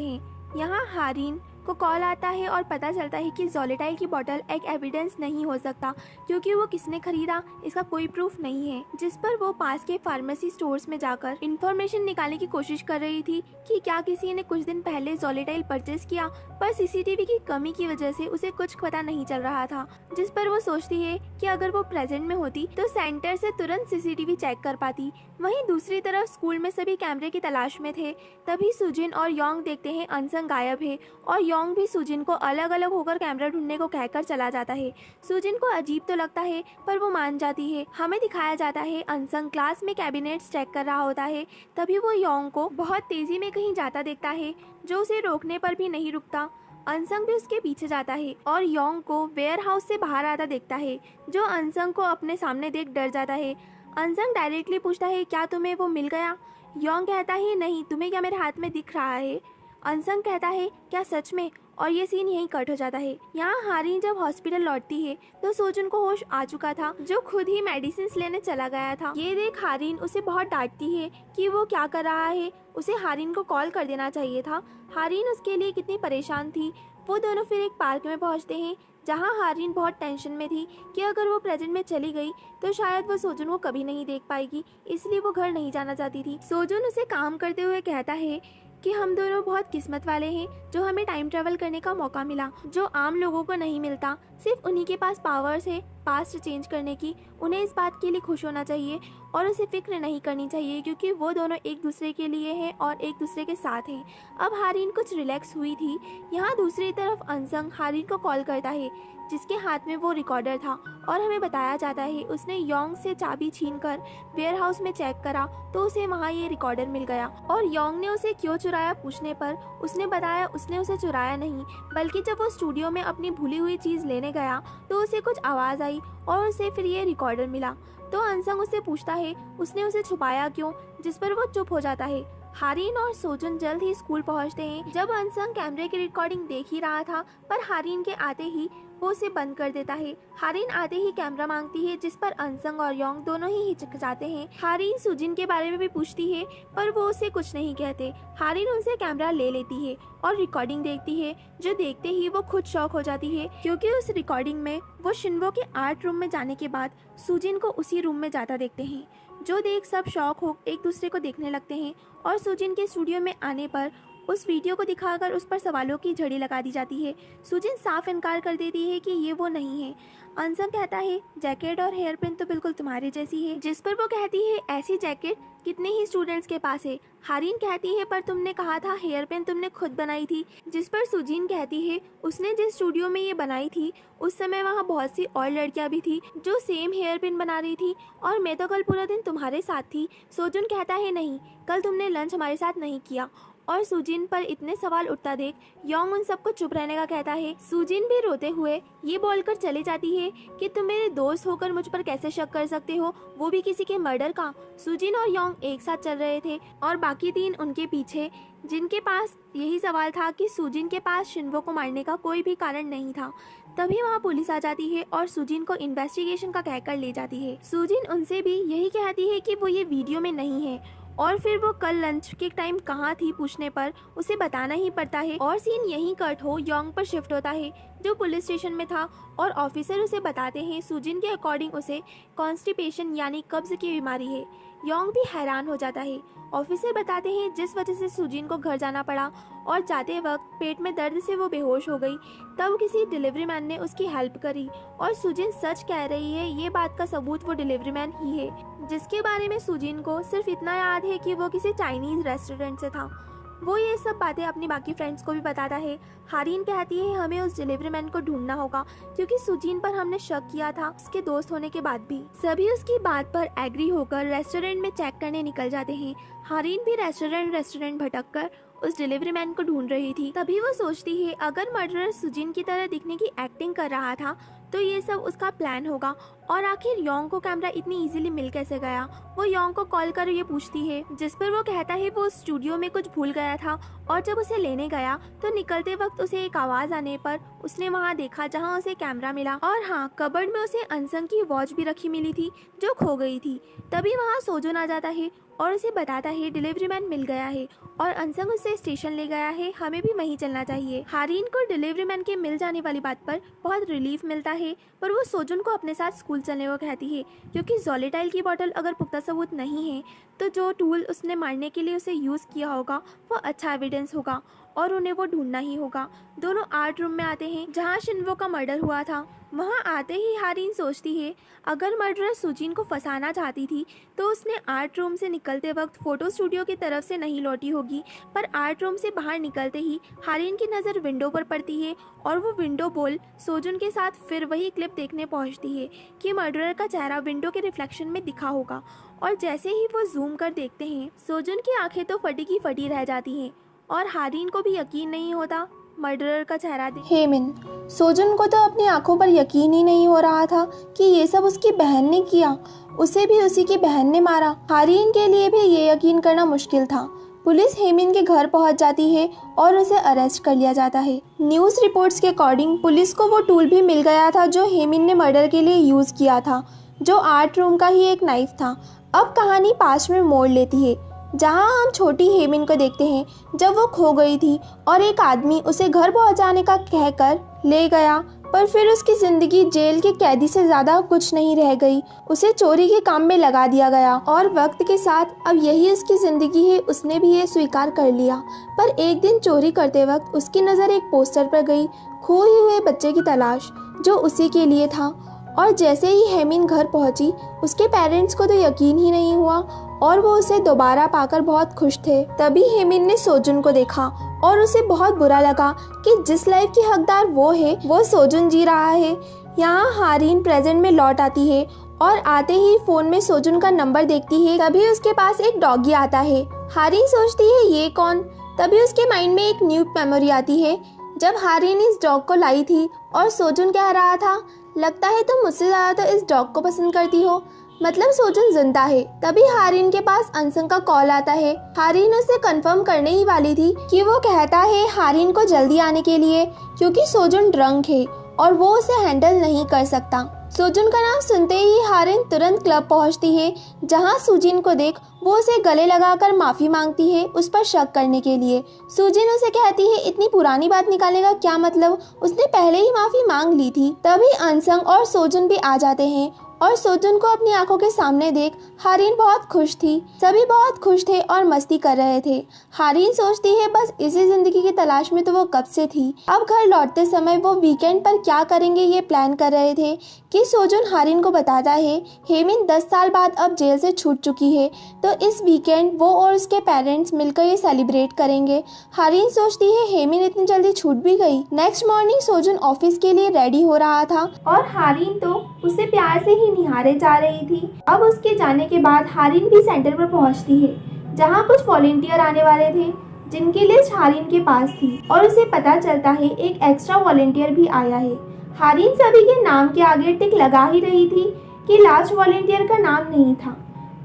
हैं। यहाँ हारिन को कॉल आता है और पता चलता है कि जोलेटाइल की बोतल एक एविडेंस नहीं हो सकता, क्योंकि वो किसने खरीदा इसका कोई प्रूफ नहीं है। जिस पर वो पास के फार्मेसी स्टोर्स में जाकर इंफॉर्मेशन निकालने की कोशिश कर रही थी कि क्या किसी ने कुछ दिन पहले जोलेटाइल परचेज किया, पर सीसीटीवी की कमी की वजह से उसे कुछ पता नहीं चल रहा था। जिस पर वो सोचती है कि अगर वो प्रेजेंट में होती तो सेंटर से तुरंत सीसीटीवी चेक कर पाती। वहीं दूसरी तरफ स्कूल में सभी कैमरे की तलाश में थे। तभी सुजिन और योंग देखते हैं अनसंग गायब है और योंग भी सुजिन को अलग अलग होकर कैमरा ढूंढने को कहकर चला जाता है। सुजिन को अजीब तो लगता है, पर वो मान जाती है। हमें दिखाया जाता है अनसंग क्लास में कैबिनेट्स चेक कर रहा होता है, तभी वो योंग को बहुत तेजी में कहीं जाता देखता है, जो उसे रोकने पर भी नहीं रुकता। अनसंग भी उसके पीछे जाता है और योंग को वेयर हाउस से बाहर आता देखता है, जो अनसंग को अपने सामने देख डर जाता है। अनसंग डायरेक्टली पूछता है क्या तुम्हें वो मिल गया? योंग कहता है नहीं, तुम्हें क्या मेरे हाथ में दिख रहा है? अनसंग कहता है क्या सच में? और ये सीन यहीं कट हो जाता है। यहाँ हारिन जब हॉस्पिटल लौटती है तो सोजुन को होश आ चुका था, जो खुद ही मेडिसिन लेने चला गया था। ये देख हारिन उसे बहुत डांटती है कि वो क्या कर रहा है, उसे हारिन को कॉल कर देना चाहिए था। हारिन उसके लिए कितनी परेशान थी। वो दोनों फिर एक पार्क में पहुँचते हैं, जहाँ हारिन बहुत टेंशन में थी कि अगर वो प्रेजेंट में चली गई तो शायद वो सोजुन को कभी नहीं देख पाएगी, इसलिए वो घर नहीं जाना चाहती थी। सोजुन उसे काम करते हुए कहता है कि हम दोनों बहुत किस्मत वाले हैं जो हमें टाइम ट्रैवल करने का मौका मिला, जो आम लोगों को नहीं मिलता। सिर्फ उन्हीं के पास पावर्स है पास्ट चेंज करने की, उन्हें इस बात के लिए खुश होना चाहिए। और उसे फिक्र नहीं करनी चाहिए क्योंकि वो दोनों एक दूसरे के लिए हैं और एक दूसरे के साथ हैं। अब हारिन कुछ रिलैक्स हुई थी। यहाँ दूसरी तरफ अनसंग हारिन को कॉल करता है जिसके हाथ में वो रिकॉर्डर था और हमें बताया जाता है उसने योंग से चाबी छीनकर वेयर हाउस में चेक करा तो उसे वहाँ ये रिकॉर्डर मिल गया। और योंग ने उसे क्यों चुराया पूछने पर उसने बताया उसने उसे चुराया नहीं, बल्कि जब वो स्टूडियो में अपनी भूली हुई चीज़ लेने गया तो उसे कुछ आवाज़ आई और उसे फिर ये रिकॉर्डर मिला। तो अनसंग उससे पूछता है उसने उसे छुपाया क्यों, जिस पर वो चुप हो जाता है। हारिन और सोजुन जल्द ही स्कूल पहुंचते हैं। जब अनसंग कैमरे की रिकॉर्डिंग देख ही रहा था पर हारिन के आते ही वो उसे बंद कर देता है। हारिन आते ही कैमरा मांगती है जिस पर अनसंग और योंग दोनों ही हिचकिचाते हैं। हारिन सुजिन के बारे में भी पूछती है पर वो उसे कुछ नहीं कहते। हारिन उनसे कैमरा ले लेती है और रिकॉर्डिंग देखती है, जो देखते ही वो खुद शॉक हो जाती है क्योंकि उस रिकॉर्डिंग में वो शिन्वो के आर्ट रूम में जाने के बाद सुजिन को उसी रूम में जाता देखते हैं, जो देख सब शॉक हो एक दूसरे को देखने लगते हैं। और सुजिन के स्टूडियो में आने पर उस वीडियो को दिखाकर उस पर सवालों की झड़ी लगा दी जाती है। सुजिन साफ इनकार कर देती है कि ये वो नहीं है। अनसंग कहता है जैकेट और हेयर पिन तो बिल्कुल तुम्हारी जैसी है, जिस पर वो कहती है ऐसी जैकेट कितने ही स्टूडेंट्स के पास है। हारिन कहती है पर तुमने कहा था हेयर पिन तुमने खुद बनाई थी, जिस पर सुजिन कहती है उसने जिस स्टूडियो में ये बनाई थी उस समय वहाँ बहुत सी और लड़कियाँ भी थी जो सेम हेयर पिन बना रही थी और मैं तो कल पूरा दिन तुम्हारे साथ थी। सोजुन कहता है नहीं, कल तुमने लंच हमारे साथ नहीं किया। और सुजिन पर इतने सवाल उठता देख योंग उन सबको चुप रहने का कहता है। सुजिन भी रोते हुए ये बोलकर चली जाती है कि तुम मेरे दोस्त होकर मुझ पर कैसे शक कर सकते हो, वो भी किसी के मर्डर का। सुजिन और योंग एक साथ चल रहे थे और बाकी तीन उनके पीछे, जिनके पास यही सवाल था कि सुजिन के पास शिन्वो को मारने का कोई भी कारण नहीं था। तभी वहाँ पुलिस आ जाती है और सुजिन को इन्वेस्टिगेशन का कहकर ले जाती है। सुजिन उनसे भी यही कहती है कि वो ये वीडियो में नहीं है और फिर वो कल लंच के टाइम कहाँ थी पूछने पर उसे बताना ही पड़ता है। और सीन यहीं कट हो योंग पर शिफ्ट होता है जो पुलिस स्टेशन में था और ऑफिसर उसे बताते हैं सुजिन के अकॉर्डिंग उसे कॉन्स्टिपेशन यानी कब्ज की बीमारी है। योंग भी हैरान हो जाता है। ऑफिसर बताते हैं जिस वजह से सुजिन को घर जाना पड़ा और जाते वक्त पेट में दर्द से वो बेहोश हो गई। तब किसी डिलीवरी मैन ने उसकी हेल्प करी और सुजिन सच कह रही है, ये बात का सबूत वो डिलीवरी मैन ही है, जिसके बारे में सुजिन को सिर्फ इतना याद है कि वो किसी चाइनीज रेस्टोरेंट से था। वो ये सब बातें अपनी बाकी फ्रेंड्स को भी बताता है। हारिन कहती है हमें उस डिलीवरी मैन को ढूंढना होगा क्योंकि सुजिन पर हमने शक किया था उसके दोस्त होने के बाद भी। सभी उसकी बात पर एग्री होकर रेस्टोरेंट में चेक करने निकल जाते हैं। हारिन भी रेस्टोरेंट भटक कर उस डिलीवरी मैन को ढूंढ रही थी। तभी वो सोचती है अगर मर्डरर सुजिन की तरह दिखने की एक्टिंग कर रहा था तो ये सब उसका प्लान होगा। और आखिर योंग को कैमरा इतनी इजीली मिल कैसे गया। वो योंग को कॉल कर ये पूछती है, जिस पर वो कहता है वो स्टूडियो में कुछ भूल गया था और जब उसे लेने गया तो निकलते वक्त उसे एक आवाज आने पर उसने वहाँ देखा जहाँ उसे कैमरा मिला। और हाँ, कबर्ड में उसे अनसंग की वॉच भी रखी मिली थी जो खो गई थी। तभी वहाँ सोजुन आ जाता है और उसे बताता है डिलीवरी मैन मिल गया है और अनसंग उसे स्टेशन ले गया है, हमें भी वहीं चलना चाहिए। हारिन को डिलीवरी मैन के मिल जाने वाली बात पर बहुत रिलीफ मिलता है, पर वो सोजुन को अपने साथ स्कूल चलने को कहती है क्योंकि जोलेटाइल की बोतल अगर पुख्ता सबूत नहीं है तो जो टूल उसने मारने के लिए उसे यूज़ किया होगा वो अच्छा एविडेंस होगा और उन्हें वो ढूंढना ही होगा। दोनों आर्ट रूम में आते हैं जहाँ शिन्वो का मर्डर हुआ था। वहाँ आते ही हारिन सोचती है अगर मर्डरर सुजिन को फंसाना चाहती थी तो उसने आर्ट रूम से निकलते वक्त फोटो स्टूडियो की तरफ से नहीं लौटी होगी। पर आर्ट रूम से बाहर निकलते ही हारिन की नज़र विंडो पर पड़ती है और वो विंडो बोल सोजुन के साथ फिर वही क्लिप देखने पहुँचती है कि मर्डरर का चेहरा विंडो के रिफ्लेक्शन में दिखा होगा। और जैसे ही वो जूम कर देखते हैं सोजुन की आंखें तो फटी की फटी रह जाती हैं और हारिन को भी यकीन नहीं होता मर्डरर का चेहरा देख। हेमिन, सोजुन को तो अपनी आंखों पर यकीन ही नहीं हो रहा था कि ये सब उसकी बहन ने किया, उसे भी उसी की बहन ने मारा। हारिन के लिए भी ये यकीन करना मुश्किल था। पुलिस हेमिन के घर पहुंच जाती है और उसे अरेस्ट कर लिया जाता है। न्यूज़ रिपोर्ट्स के अकॉर्डिंग पुलिस को वो टूल भी मिल गया था जो हेमिन ने मर्डर के लिए यूज़ किया था, जो आर्ट रूम का ही एक नाइफ था। अब कहानी पास्ट में मोड़ लेती है जहां हम छोटी हेमिन को देखते हैं जब वो खो गई थी और एक आदमी उसे घर पहुंचाने का कहकर ले गया, पर फिर उसकी ज़िंदगी जेल के कैदी से ज़्यादा कुछ नहीं रह गई। उसे चोरी के काम में लगा दिया गया और वक्त के साथ अब यही उसकी ज़िंदगी है, उसने भी ये स्वीकार कर लिया। पर एक दिन चोरी करते वक्त उसकी नज़र एक पोस्टर पर गई, खोए हुए बच्चे की तलाश, जो उसी के लिए था। और जैसे ही हेमिन घर पहुंची उसके पेरेंट्स को तो यकीन ही नहीं हुआ और वो उसे दोबारा पाकर बहुत खुश थे। तभी हेमिन ने सोजुन को देखा और उसे बहुत बुरा लगा कि जिस लाइफ की हकदार वो है वो सोजुन जी रहा है। यहाँ हारिन प्रेजेंट में लौट आती है और आते ही फोन में सोजुन का नंबर देखती है। तभी उसके पास एक डॉगी आता है। हारिन सोचती है ये कौन। तभी उसके माइंड में एक न्यू मेमोरी आती है जब हारिन इस डॉग को लाई थी और सोजुन कह रहा था लगता है तुम मुझसे ज्यादा तो इस डॉग को पसंद करती हो, मतलब सोजुन जिंदा है। तभी हारिन के पास अनसंग का कॉल आता है। हारिन उसे कंफर्म करने ही वाली थी कि वो कहता है हारिन को जल्दी आने के लिए क्योंकि सोजुन ड्रंक है और वो उसे हैंडल नहीं कर सकता। सोजुन का नाम सुनते ही हारिन तुरंत क्लब पहुंचती है जहां सुजिन को देख वो उसे गले लगाकर माफी मांगती है उस पर शक करने के लिए। सुजिन उसे कहती है इतनी पुरानी बात निकालने का क्या मतलब, उसने पहले ही माफी मांग ली थी। तभी अनसंग और सोजुन भी आ जाते हैं और सोजुन को अपनी आंखों के सामने देख हारिन बहुत खुश थी। सभी बहुत खुश थे और मस्ती कर रहे थे। हारिन सोचती है बस इसी जिंदगी की तलाश में तो वो कब से थी। अब घर लौटते समय वो वीकेंड पर क्या करेंगे ये प्लान कर रहे थे कि सोजुन हारिन को बताता है हेमिन 10 साल बाद अब जेल से छूट चुकी है तो इस वीकेंड वो और उसके पेरेंट्स मिलकर ये सेलिब्रेट करेंगे। हारिन सोचती है हेमिन इतनी जल्दी छूट भी गई। नेक्स्ट मॉर्निंग सोजुन ऑफिस के लिए रेडी हो रहा था और हारिन तो उसे प्यार से ही निहारे जा रही थी। अब उसके जाने के बाद हारिन भी सेंटर पर पहुंचती है जहां कुछ वॉलेंटियर आने वाले थे जिनकी लिस्ट हारिन के पास थी और उसे पता चलता है एक एक्स्ट्रा वॉलेंटियर भी आया है। हारिन सभी के नाम के आगे टिक लगा ही रही थी कि लास्ट वॉलेंटियर का नाम नहीं था।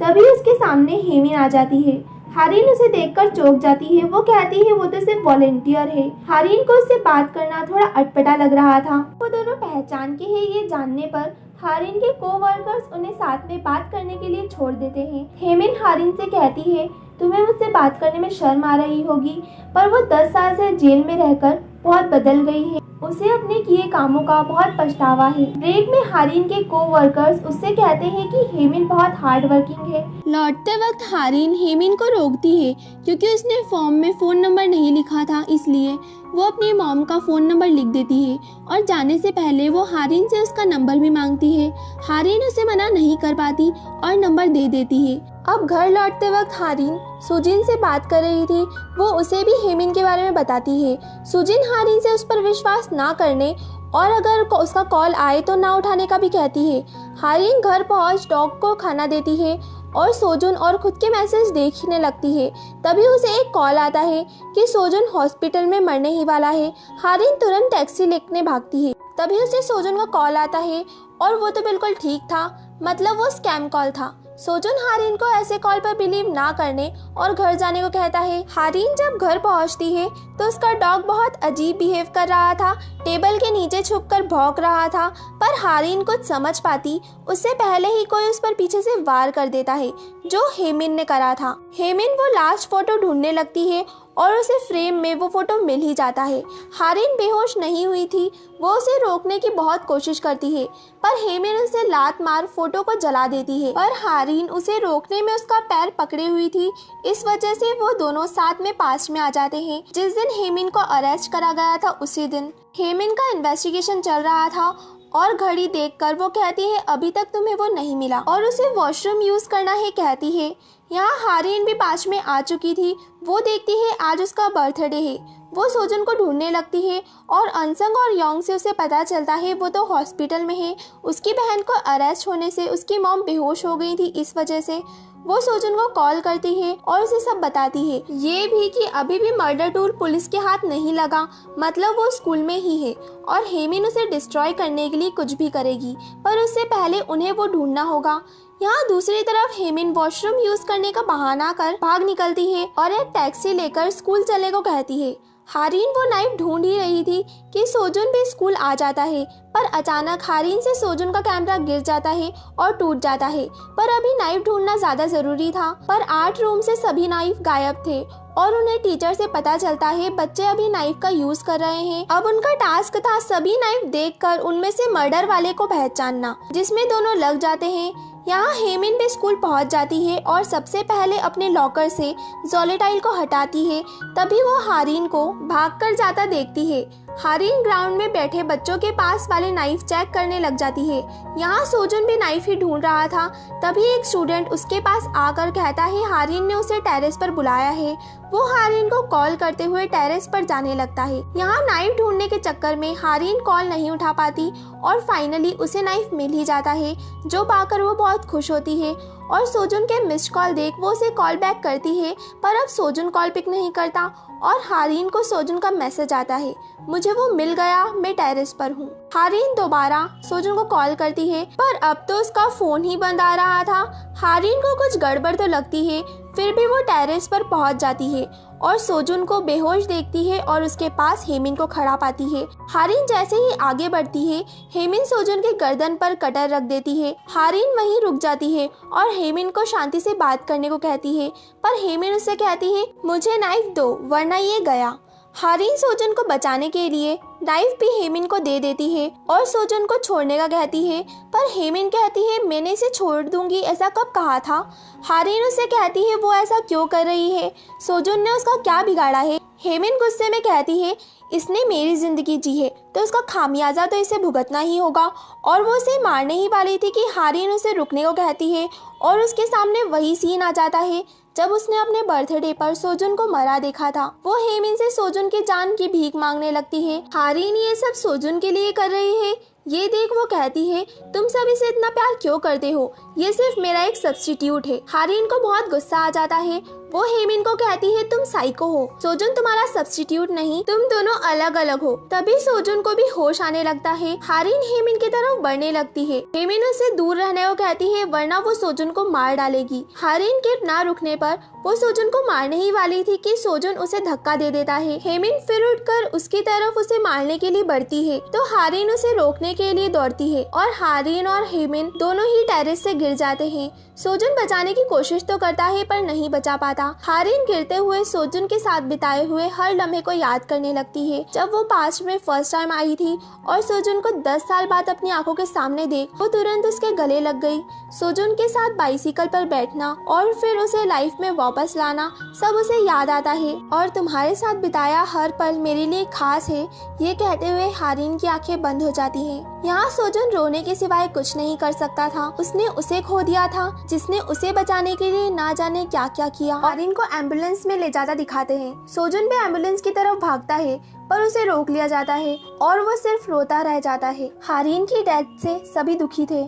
तभी उसके सामने हेमिन आ जाती है। हारिन उसे देखकर चौंक जाती है। वो कहती है वो तो सिर्फ वॉलेंटियर है। हारिन को उससे बात करना थोड़ा अटपटा लग रहा था। वो दोनों पहचान के हैं ये जानने पर हारिन के कोवर्कर्स उन्हें साथ में बात करने के लिए छोड़ देते हैं। हेमिन हारिन से कहती है तुम्हें मुझसे बात करने में शर्म आ रही होगी पर वो 10 साल से जेल में रहकर बहुत बदल गई है। उसे अपने किए कामों का बहुत पछतावा है। ब्रेक में हारिन के कोवर्कर्स उससे कहते हैं कि हेमिन बहुत हार्ड वर्किंग है। लौटते वक्त हारिन हेमिन को रोकती है क्योंकि उसने फॉर्म में फ़ोन नंबर नहीं लिखा था, इसलिए वो अपनी मॉम का फ़ोन नंबर लिख देती है और जाने से पहले वो हारिन से उसका नंबर भी मांगती है। हारिन उसे मना नहीं कर पाती और नंबर दे देती है। अब घर लौटते वक्त हारिन सुजिन से बात कर रही थी। वो उसे भी हेमिन के बारे में बताती है। सुजिन हारिन से उस पर विश्वास ना करने और अगर उसका कॉल आए तो ना उठाने का भी कहती है। हारिन घर पहुंच डॉग को खाना देती है और सोजुन और खुद के मैसेज देखने लगती है। तभी उसे एक कॉल आता है कि सोजुन हॉस्पिटल में मरने ही वाला है। हारिन तुरंत टैक्सी लेने भागती है। तभी उसे सोजुन का कॉल आता है और वो तो बिल्कुल ठीक था, मतलब वो स्कैम कॉल था। सोजुन हारिन को ऐसे कॉल पर बिलीव ना करने और घर जाने को कहता है। हारिन जब घर पहुंचती है तो उसका डॉग बहुत अजीब बिहेव कर रहा था, टेबल के नीचे छुपकर भौंक रहा था। पर हारिन कुछ समझ पाती उससे पहले ही कोई उस पर पीछे से वार कर देता है जो हेमिन ने करा था। हेमिन वो लास्ट फोटो ढूंढने लगती है और उसे फ्रेम में वो फोटो मिल ही जाता है। हारिन बेहोश नहीं हुई थी। वो उसे रोकने की बहुत कोशिश करती है पर हेमिन उसे लात मार फोटो को जला देती है। पर हारिन उसे रोकने में उसका पैर पकड़े हुई थी, इस वजह से वो दोनों साथ में पास में आ जाते हैं। जिस दिन हेमिन को अरेस्ट करा गया था उसी दिन हेमिन का इन्वेस्टिगेशन चल रहा था और घड़ी देखकर वो कहती है अभी तक तुम्हें वो नहीं मिला और उसे वॉशरूम यूज करना है कहती है। यहाँ हारिन भी पास में आ चुकी थी। वो देखती है आज उसका बर्थडे है। वो सोजुन को ढूंढने लगती है और अनसंग और योंग से उसे पता चलता है वो तो हॉस्पिटल में है। उसकी बहन को अरेस्ट होने से उसकी मॉम बेहोश हो गई थी, इस वजह से वो सोजुन को कॉल करती है और उसे सब बताती है। ये भी कि अभी भी मर्डर टूल पुलिस के हाथ नहीं लगा, मतलब वो स्कूल में ही है और हेमिन उसे डिस्ट्रॉय करने के लिए कुछ भी करेगी, पर उससे पहले उन्हें वो ढूंढना होगा। यहाँ दूसरी तरफ हेमिन वॉशरूम यूज करने का बहाना कर भाग निकलती है और एक टैक्सी लेकर स्कूल चलने को कहती है। हारिन वो नाइफ ढूंढ ही रही थी कि सोजुन भी स्कूल आ जाता है, पर अचानक हारिन से सोजुन का कैमरा गिर जाता है और टूट जाता है। पर अभी नाइफ ढूंढना ज्यादा जरूरी था। पर 8 रूम से सभी नाइफ गायब थे और उन्हें टीचर से पता चलता है बच्चे अभी नाइफ का यूज कर रहे हैं। अब उनका टास्क था सभी नाइफ देखकर उनमें से मर्डर वाले को पहचानना, जिसमें दोनों लग जाते हैं। यहाँ हेमिन भी स्कूल पहुंच जाती है और सबसे पहले अपने लॉकर से ज़ोलेटाइल को हटाती है। तभी वो हारिन को भागकर जाता देखती है। हारिन ग्राउंड में बैठे बच्चों के पास वाले नाइफ चेक करने लग जाती है। यहाँ सोजुन भी नाइफ ही ढूंढ रहा था, तभी एक स्टूडेंट उसके पास आकर कहता है हारिन ने उसे टेरेस पर बुलाया है। वो हारिन को कॉल करते हुए टेरेस पर जाने लगता है। यहाँ नाइफ ढूंढने के चक्कर में हारिन कॉल नहीं उठा पाती और फाइनली उसे नाइफ मिल ही जाता है, जो पाकर वो बहुत खुश होती है और सोजुन के मिस्ड कॉल देख वो उसे कॉल बैक करती है, पर अब सोजुन कॉल पिक नहीं करता और हारिन को सोजुन का मैसेज आता है, मुझे वो मिल गया, मैं टेरेस पर हूँ। हारिन दोबारा सोजुन को कॉल करती है, पर अब तो उसका फोन ही बंद आ रहा था। हारिन को कुछ गड़बड़ तो लगती है, फिर भी वो टेरेस पर पहुंच जाती है और सोजुन को बेहोश देखती है और उसके पास हेमिन को खड़ा पाती है। हारिन जैसे ही आगे बढ़ती है, हेमिन सोजुन के गर्दन पर कटर रख देती है। हारिन वहीं रुक जाती है और हेमिन को शांति से बात करने को कहती है, पर हेमिन उससे कहती है मुझे नाइफ दो वरना ये गया। हारिन सोजुन को बचाने के लिए नाइफ भी हेमिन को दे देती है और सोजुन को छोड़ने का कहती है, पर हेमिन कहती है मैंने इसे छोड़ दूंगी, ऐसा कब कहा था। हारिन उससे कहती है वो ऐसा क्यों कर रही है, सोजुन ने उसका क्या बिगाड़ा है। हेमिन गुस्से में कहती है इसने मेरी जिंदगी जी है तो उसका खामियाजा तो इसे भुगतना ही होगा, और वो उसे मारने ही वाली थी कि हारिन उसे रुकने को कहती है और उसके सामने वही सीन आ जाता है जब उसने अपने बर्थडे पर सोजुन को मरा देखा था। वो हेमिन से सोजुन की जान की भीख मांगने लगती है। हारिन ये सब सोजुन के लिए कर रही है, ये देख वो कहती है तुम सब इसे इतना प्यार क्यों करते हो, ये सिर्फ मेरा एक सब्स्टिट्यूट है। हारिन को बहुत गुस्सा आ जाता है, वो हेमिन को कहती है तुम साइको हो, सोजुन तुम्हारा सब्स्टिट्यूट नहीं, तुम दोनों अलग अलग हो। तभी सोजुन को भी होश आने लगता है। हारिन हेमिन की तरफ बढ़ने लगती है, हेमिन उससे दूर रहने को कहती है वरना वो सोजुन को मार डालेगी। हारिन के ना रुकने पर वो सोजुन को मारने ही वाली थी कि सोजुन उसे धक्का दे देता है। हेमिन फिर उठकर उसकी तरफ उसे मारने के लिए बढ़ती है तो हारिन उसे रोकने के लिए दौड़ती है और हारिन और हेमिन दोनों ही टेरेस से गिर जाते हैं। सोजुन बचाने की कोशिश तो करता है पर नहीं बचा पाता। हारिन गिरते हुए सोजुन के साथ बिताए हुए हर लम्हे को याद करने लगती है, जब वो पास्ट में फर्स्ट टाइम आई थी और सोजुन को 10 साल बाद अपनी आंखों के सामने देख वो तुरंत उसके गले लग गई। सोजुन के साथ बाइसिकल पर बैठना और फिर उसे लाइफ में वापस लाना सब उसे याद आता है, और तुम्हारे साथ बिताया हर पल मेरे लिए खास है, ये कहते हुए हारिन की आंखें बंद हो जाती हैं। यहाँ सोजुन रोने के सिवाय कुछ नहीं कर सकता था, उसने उसे खो दिया था जिसने उसे बचाने के लिए ना जाने क्या क्या किया। हारिन को एम्बुलेंस में ले जाता दिखाते हैं। सोजुन भी एम्बुलेंस की तरफ भागता है पर उसे रोक लिया जाता है और वो सिर्फ रोता रह जाता है। हारिन की डेथ से सभी दुखी थे,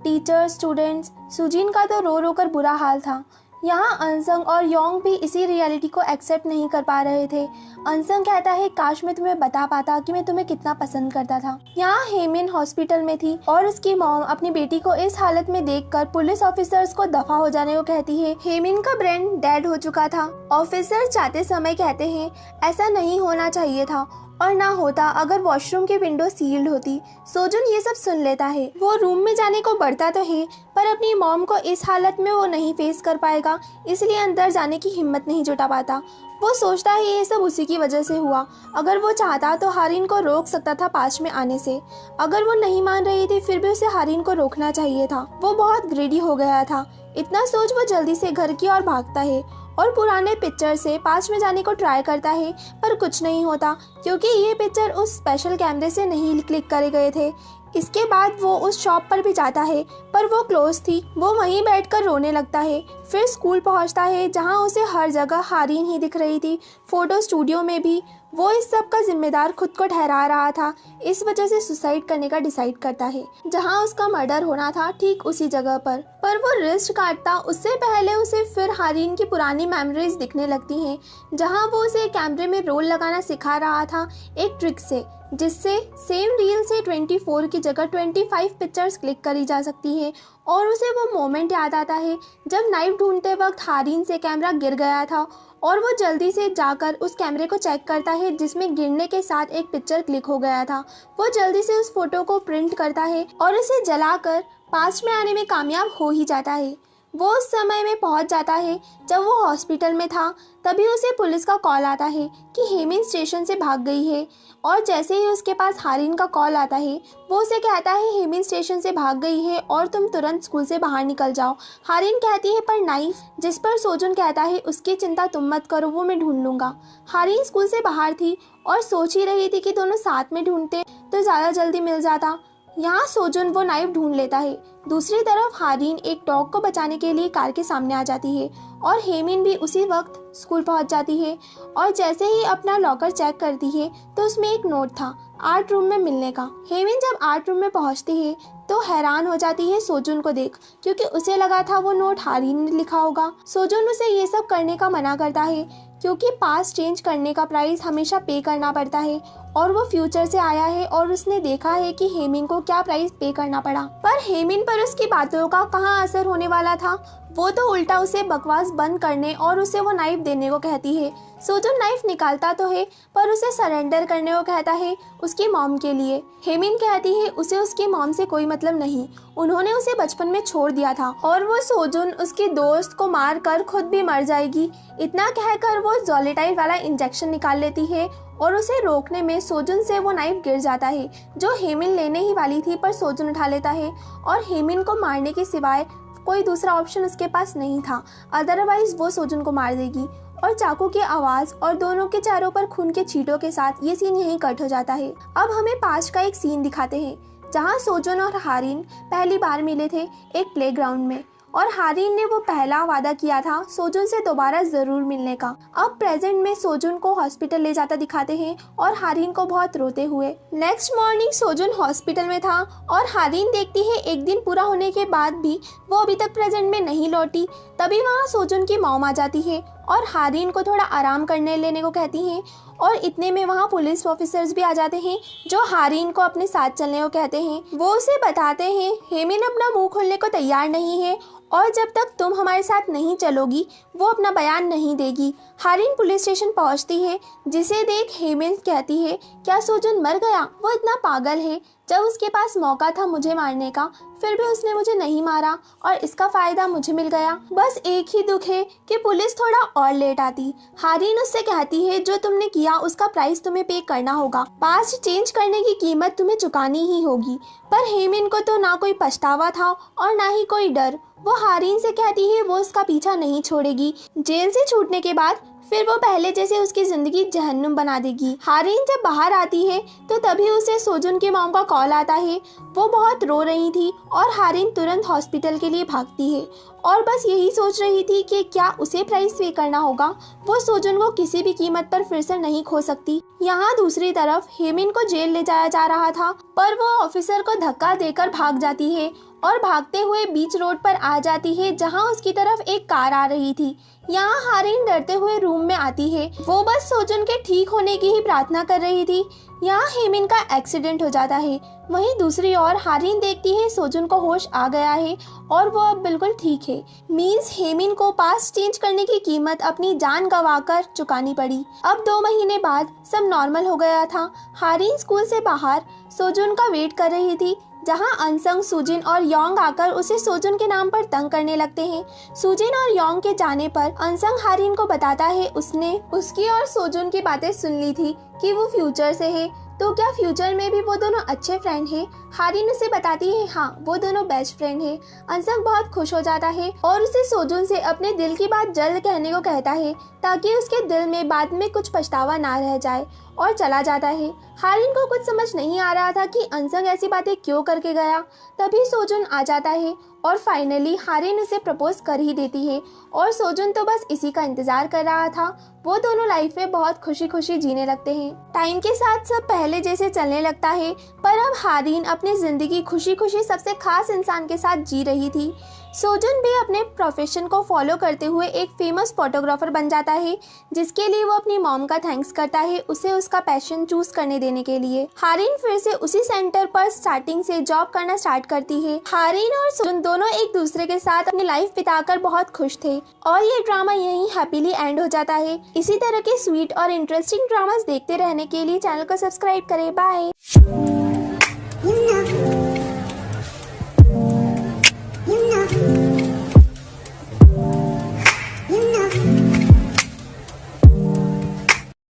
टीचर, स्टूडेंट्स, सुजीन का तो रो रो कर बुरा हाल था। यहाँ अनसंग और योंग भी इसी रियलिटी को एक्सेप्ट नहीं कर पा रहे थे। अनसंग कहता है काश मैं तुम्हें बता पाता कि मैं तुम्हें कितना पसंद करता था। यहाँ हेमिन हॉस्पिटल में थी और उसकी मॉम अपनी बेटी को इस हालत में देखकर पुलिस ऑफिसर्स को दफा हो जाने को कहती है। हेमिन का ब्रेन डेड हो चुका था। ऑफिसर जाते समय कहते हैं ऐसा नहीं होना चाहिए था और ना होता अगर वॉशरूम की विंडो सील्ड होती। सोजुन ये सब सुन लेता है, वो रूम में जाने को बढ़ता तो है पर अपनी मॉम को इस हालत में वो नहीं फेस कर पाएगा, इसलिए अंदर जाने की हिम्मत नहीं जुटा पाता। वो सोचता है ये सब उसी की वजह से हुआ, अगर वो चाहता तो हारिन को रोक सकता था पास में आने से। अगर वो नहीं मान रही थी फिर भी उसे हारिन को रोकना चाहिए था। वो बहुत ग्रीडी हो गया था। इतना सोच वो जल्दी से घर की ओर भागता है और पुराने पिक्चर से पास में जाने को ट्राई करता है, पर कुछ नहीं होता क्योंकि ये पिक्चर उस स्पेशल कैमरे से नहीं क्लिक करे गए थे। इसके बाद वो उस शॉप पर भी जाता है पर वो क्लोज थी। वो वहीं बैठकर रोने लगता है। फिर स्कूल पहुंचता है जहां उसे हर जगह हारिन ही दिख रही थी, फोटो स्टूडियो में भी। वो इस सब का जिम्मेदार खुद को ठहरा रहा था, इस वजह से सुसाइड करने का डिसाइड करता है। जहां उसका मर्डर होना था ठीक उसी जगह पर वो रिस्ट काटता उससे पहले उसे फिर हारिन की पुरानी मेमोरीज दिखने लगती हैं, जहां वो उसे कैमरे में रोल लगाना सिखा रहा था एक ट्रिक से, जिससे सेम रील से 24 की जगह 25 पिक्चर्स क्लिक करी जा सकती है। और उसे वो मोमेंट याद आता है जब नाइफ ढूंढते वक्त हारिन से कैमरा गिर गया था और वो जल्दी से जाकर उस कैमरे को चेक करता है जिसमें गिरने के साथ एक पिक्चर क्लिक हो गया था। वो जल्दी से उस फोटो को प्रिंट करता है और उसे जलाकर पास में आने में कामयाब हो ही जाता है। वो उस समय में पहुंच जाता है जब वो हॉस्पिटल में था। तभी उसे पुलिस का कॉल आता है कि हेमिन स्टेशन से भाग गई है। और जैसे ही उसके पास हारिन का कॉल आता है, वो उसे कहता है हेमिन स्टेशन से भाग गई है और तुम तुरंत स्कूल से बाहर निकल जाओ। हारिन कहती है पर नाइफ, जिस पर सोजुन कहता है उसकी चिंता तुम मत करो, वो मैं ढूंढ लूँगा। हारिन स्कूल से बाहर थी और सोच ही रही थी कि दोनों साथ में ढूंढते तो ज़्यादा जल्दी मिल जाता। यहाँ सोजुन वो नाइफ ढूंढ लेता है। दूसरी तरफ हारिन एक डॉग को बचाने के लिए कार के सामने आ जाती है और हेमिन भी उसी वक्त स्कूल पहुंच जाती है। और जैसे ही अपना लॉकर चेक करती है तो उसमें एक नोट था आर्ट रूम में मिलने का। हेमिन जब आर्ट रूम में पहुंचती है तो हैरान हो जाती है सोजुन को देख, क्योंकि उसे लगा था वो नोट हारिन ने लिखा होगा। सोजुन उसे ये सब करने का मना करता है क्योंकि पास चेंज करने का प्राइस हमेशा पे करना पड़ता है और वो फ्यूचर से आया है और उसने देखा है कि हेमिन को क्या प्राइस पे करना पड़ा। पर हेमिन पर उसकी बातों का कहाँ असर होने वाला था। वो तो उल्टा उसे बकवास बंद करने और उसे वो नाइफ देने को कहती है। सोजुन नाइफ निकालता तो है पर उसे सरेंडर करने को कहता है उसकी मॉम के लिए। हेमिन कहती है उसे उसकी मॉम से कोई मतलब नहीं, उन्होंने उसे बचपन में छोड़ दिया था और वो सोजुन उसकी दोस्त को मार कर खुद भी मर जाएगी। इतना कहकर वो जोलेटाइल वाला इंजेक्शन निकाल लेती है और उसे रोकने में सोजुन से वो नाइफ गिर जाता है जो हेमिन लेने ही वाली थी, पर सोजुन उठा लेता है और हेमिन को मारने के सिवाय कोई दूसरा ऑप्शन उसके पास नहीं था, अदरवाइज वो सोजुन को मार देगी। और चाकू की आवाज और दोनों के चेहरों पर खून के छींटों के साथ ये सीन यहीं कट हो जाता है। अब हमें पास का एक सीन दिखाते हैं जहाँ सोजुन और हारिन पहली बार मिले थे एक प्लेग्राउंड में और हारिन ने वो पहला वादा किया था सोजुन से दोबारा जरूर मिलने का। अब प्रेजेंट में सोजुन को हॉस्पिटल ले जाता दिखाते हैं और हारिन को बहुत रोते हुए। नेक्स्ट मॉर्निंग सोजुन हॉस्पिटल में था और हारिन देखती है एक दिन पूरा होने के बाद भी वो अभी तक प्रेजेंट में नहीं लौटी। तभी वहाँ सोजुन की मॉम आ जाती है और हारिन को थोड़ा आराम करने लेने को कहती हैं और इतने में वहाँ पुलिस ऑफिसर्स भी आ जाते हैं जो हारिन को अपने साथ चलने को कहते हैं। वो उसे बताते हैं हेमिन अपना मुंह खोलने को तैयार नहीं है और जब तक तुम हमारे साथ नहीं चलोगी वो अपना बयान नहीं देगी। हारिन पुलिस स्टेशन पहुंचती है जिसे देख हेमिन कहती है क्या सोजुन मर गया? वो इतना पागल है, जब उसके पास मौका था मुझे मारने का फिर भी उसने मुझे नहीं मारा और इसका फायदा मुझे मिल गया। बस एक ही दुख है कि पुलिस थोड़ा और लेट आती। हारिन उससे कहती है जो तुमने किया उसका प्राइस तुम्हें पे करना होगा, पास्ट चेंज करने की कीमत तुम्हें चुकानी ही होगी। पर हेमिन को तो ना कोई पछतावा था और ना ही कोई डर। वो हारिन से कहती है वो उसका पीछा नहीं छोड़ेगी। जेल से छूटने के बाद फिर वो पहले जैसे उसकी जिंदगी जहन्नुम बना देगी। हारिन जब बाहर आती है तो तभी उसे सोजुन की मॉम का कॉल आता है। वो बहुत रो रही थी और हारिन तुरंत हॉस्पिटल के लिए भागती है और बस यही सोच रही थी कि क्या उसे प्राइस पे करना होगा। वो सोजुन को किसी भी कीमत पर फिर से नहीं खो सकती। यहाँ दूसरी तरफ हेमिन को जेल ले जाया जा रहा था पर वो ऑफिसर को धक्का देकर भाग जाती है और भागते हुए बीच रोड पर आ जाती है जहाँ उसकी तरफ एक कार आ रही थी। यहाँ हारिन डरते हुए रूम में आती है। वो बस सोजुन के ठीक होने की ही प्रार्थना कर रही थी। यहाँ हेमिन का एक्सीडेंट हो जाता है। वहीं दूसरी ओर हारिन देखती है सोजुन को होश आ गया है और वो अब बिल्कुल ठीक है। मींस हेमिन को पास्ट चेंज करने की कीमत अपनी जान गंवाकर चुकानी पड़ी। अब 2 महीने बाद सब नॉर्मल हो गया था। हारिन स्कूल से बाहर सोजुन का वेट कर रही थी जहां अनसंग, सुजिन और योंग आकर उसे सोजुन के नाम पर तंग करने लगते हैं। सुजिन और योंग के जाने पर अनसंग हारिन को बताता है उसने उसकी और सोजुन की बातें सुन ली थी कि वो फ्यूचर से है, तो क्या फ्यूचर में भी वो दोनों अच्छे फ्रेंड हैं? हारिन उसे बताती है हाँ वो दोनों बेस्ट फ्रेंड हैं। अनसंग बहुत खुश हो जाता है और उसे सोजुन से अपने दिल की बात जल्द कहने को कहता है ताकि उसके दिल में बाद में कुछ पछतावा ना रह जाए और चला जाता है। हारिन को कुछ समझ नहीं आ रहा था कि अनसंग ऐसी बातें क्यों करके गया। तभी सोजुन आ जाता है और फाइनली हारिन उसे प्रपोज कर ही देती है और सोजुन तो बस इसी का इंतजार कर रहा था। वो दोनों लाइफ में बहुत खुशी खुशी जीने लगते हैं। टाइम के साथ सब पहले जैसे चलने लगता है पर अब हारिन अपनी जिंदगी खुशी खुशी सबसे खास इंसान के साथ जी रही थी। सोजुन भी अपने प्रोफेशन को फॉलो करते हुए एक फेमस फोटोग्राफर बन जाता है जिसके लिए वो अपनी मॉम का थैंक्स करता है उसे उसका पैशन चूज करने देने के लिए। हारिन फिर से उसी सेंटर पर स्टार्टिंग से जॉब करना स्टार्ट करती है। हारिन और सोजुन दोनों एक दूसरे के साथ अपनी लाइफ बिताकर बहुत खुश थे और ये ड्रामा यहीं हैप्पीली एंड हो जाता है। इसी तरह के स्वीट और इंटरेस्टिंग ड्रामास देखते रहने के लिए चैनल को सब्सक्राइब करें। बाय।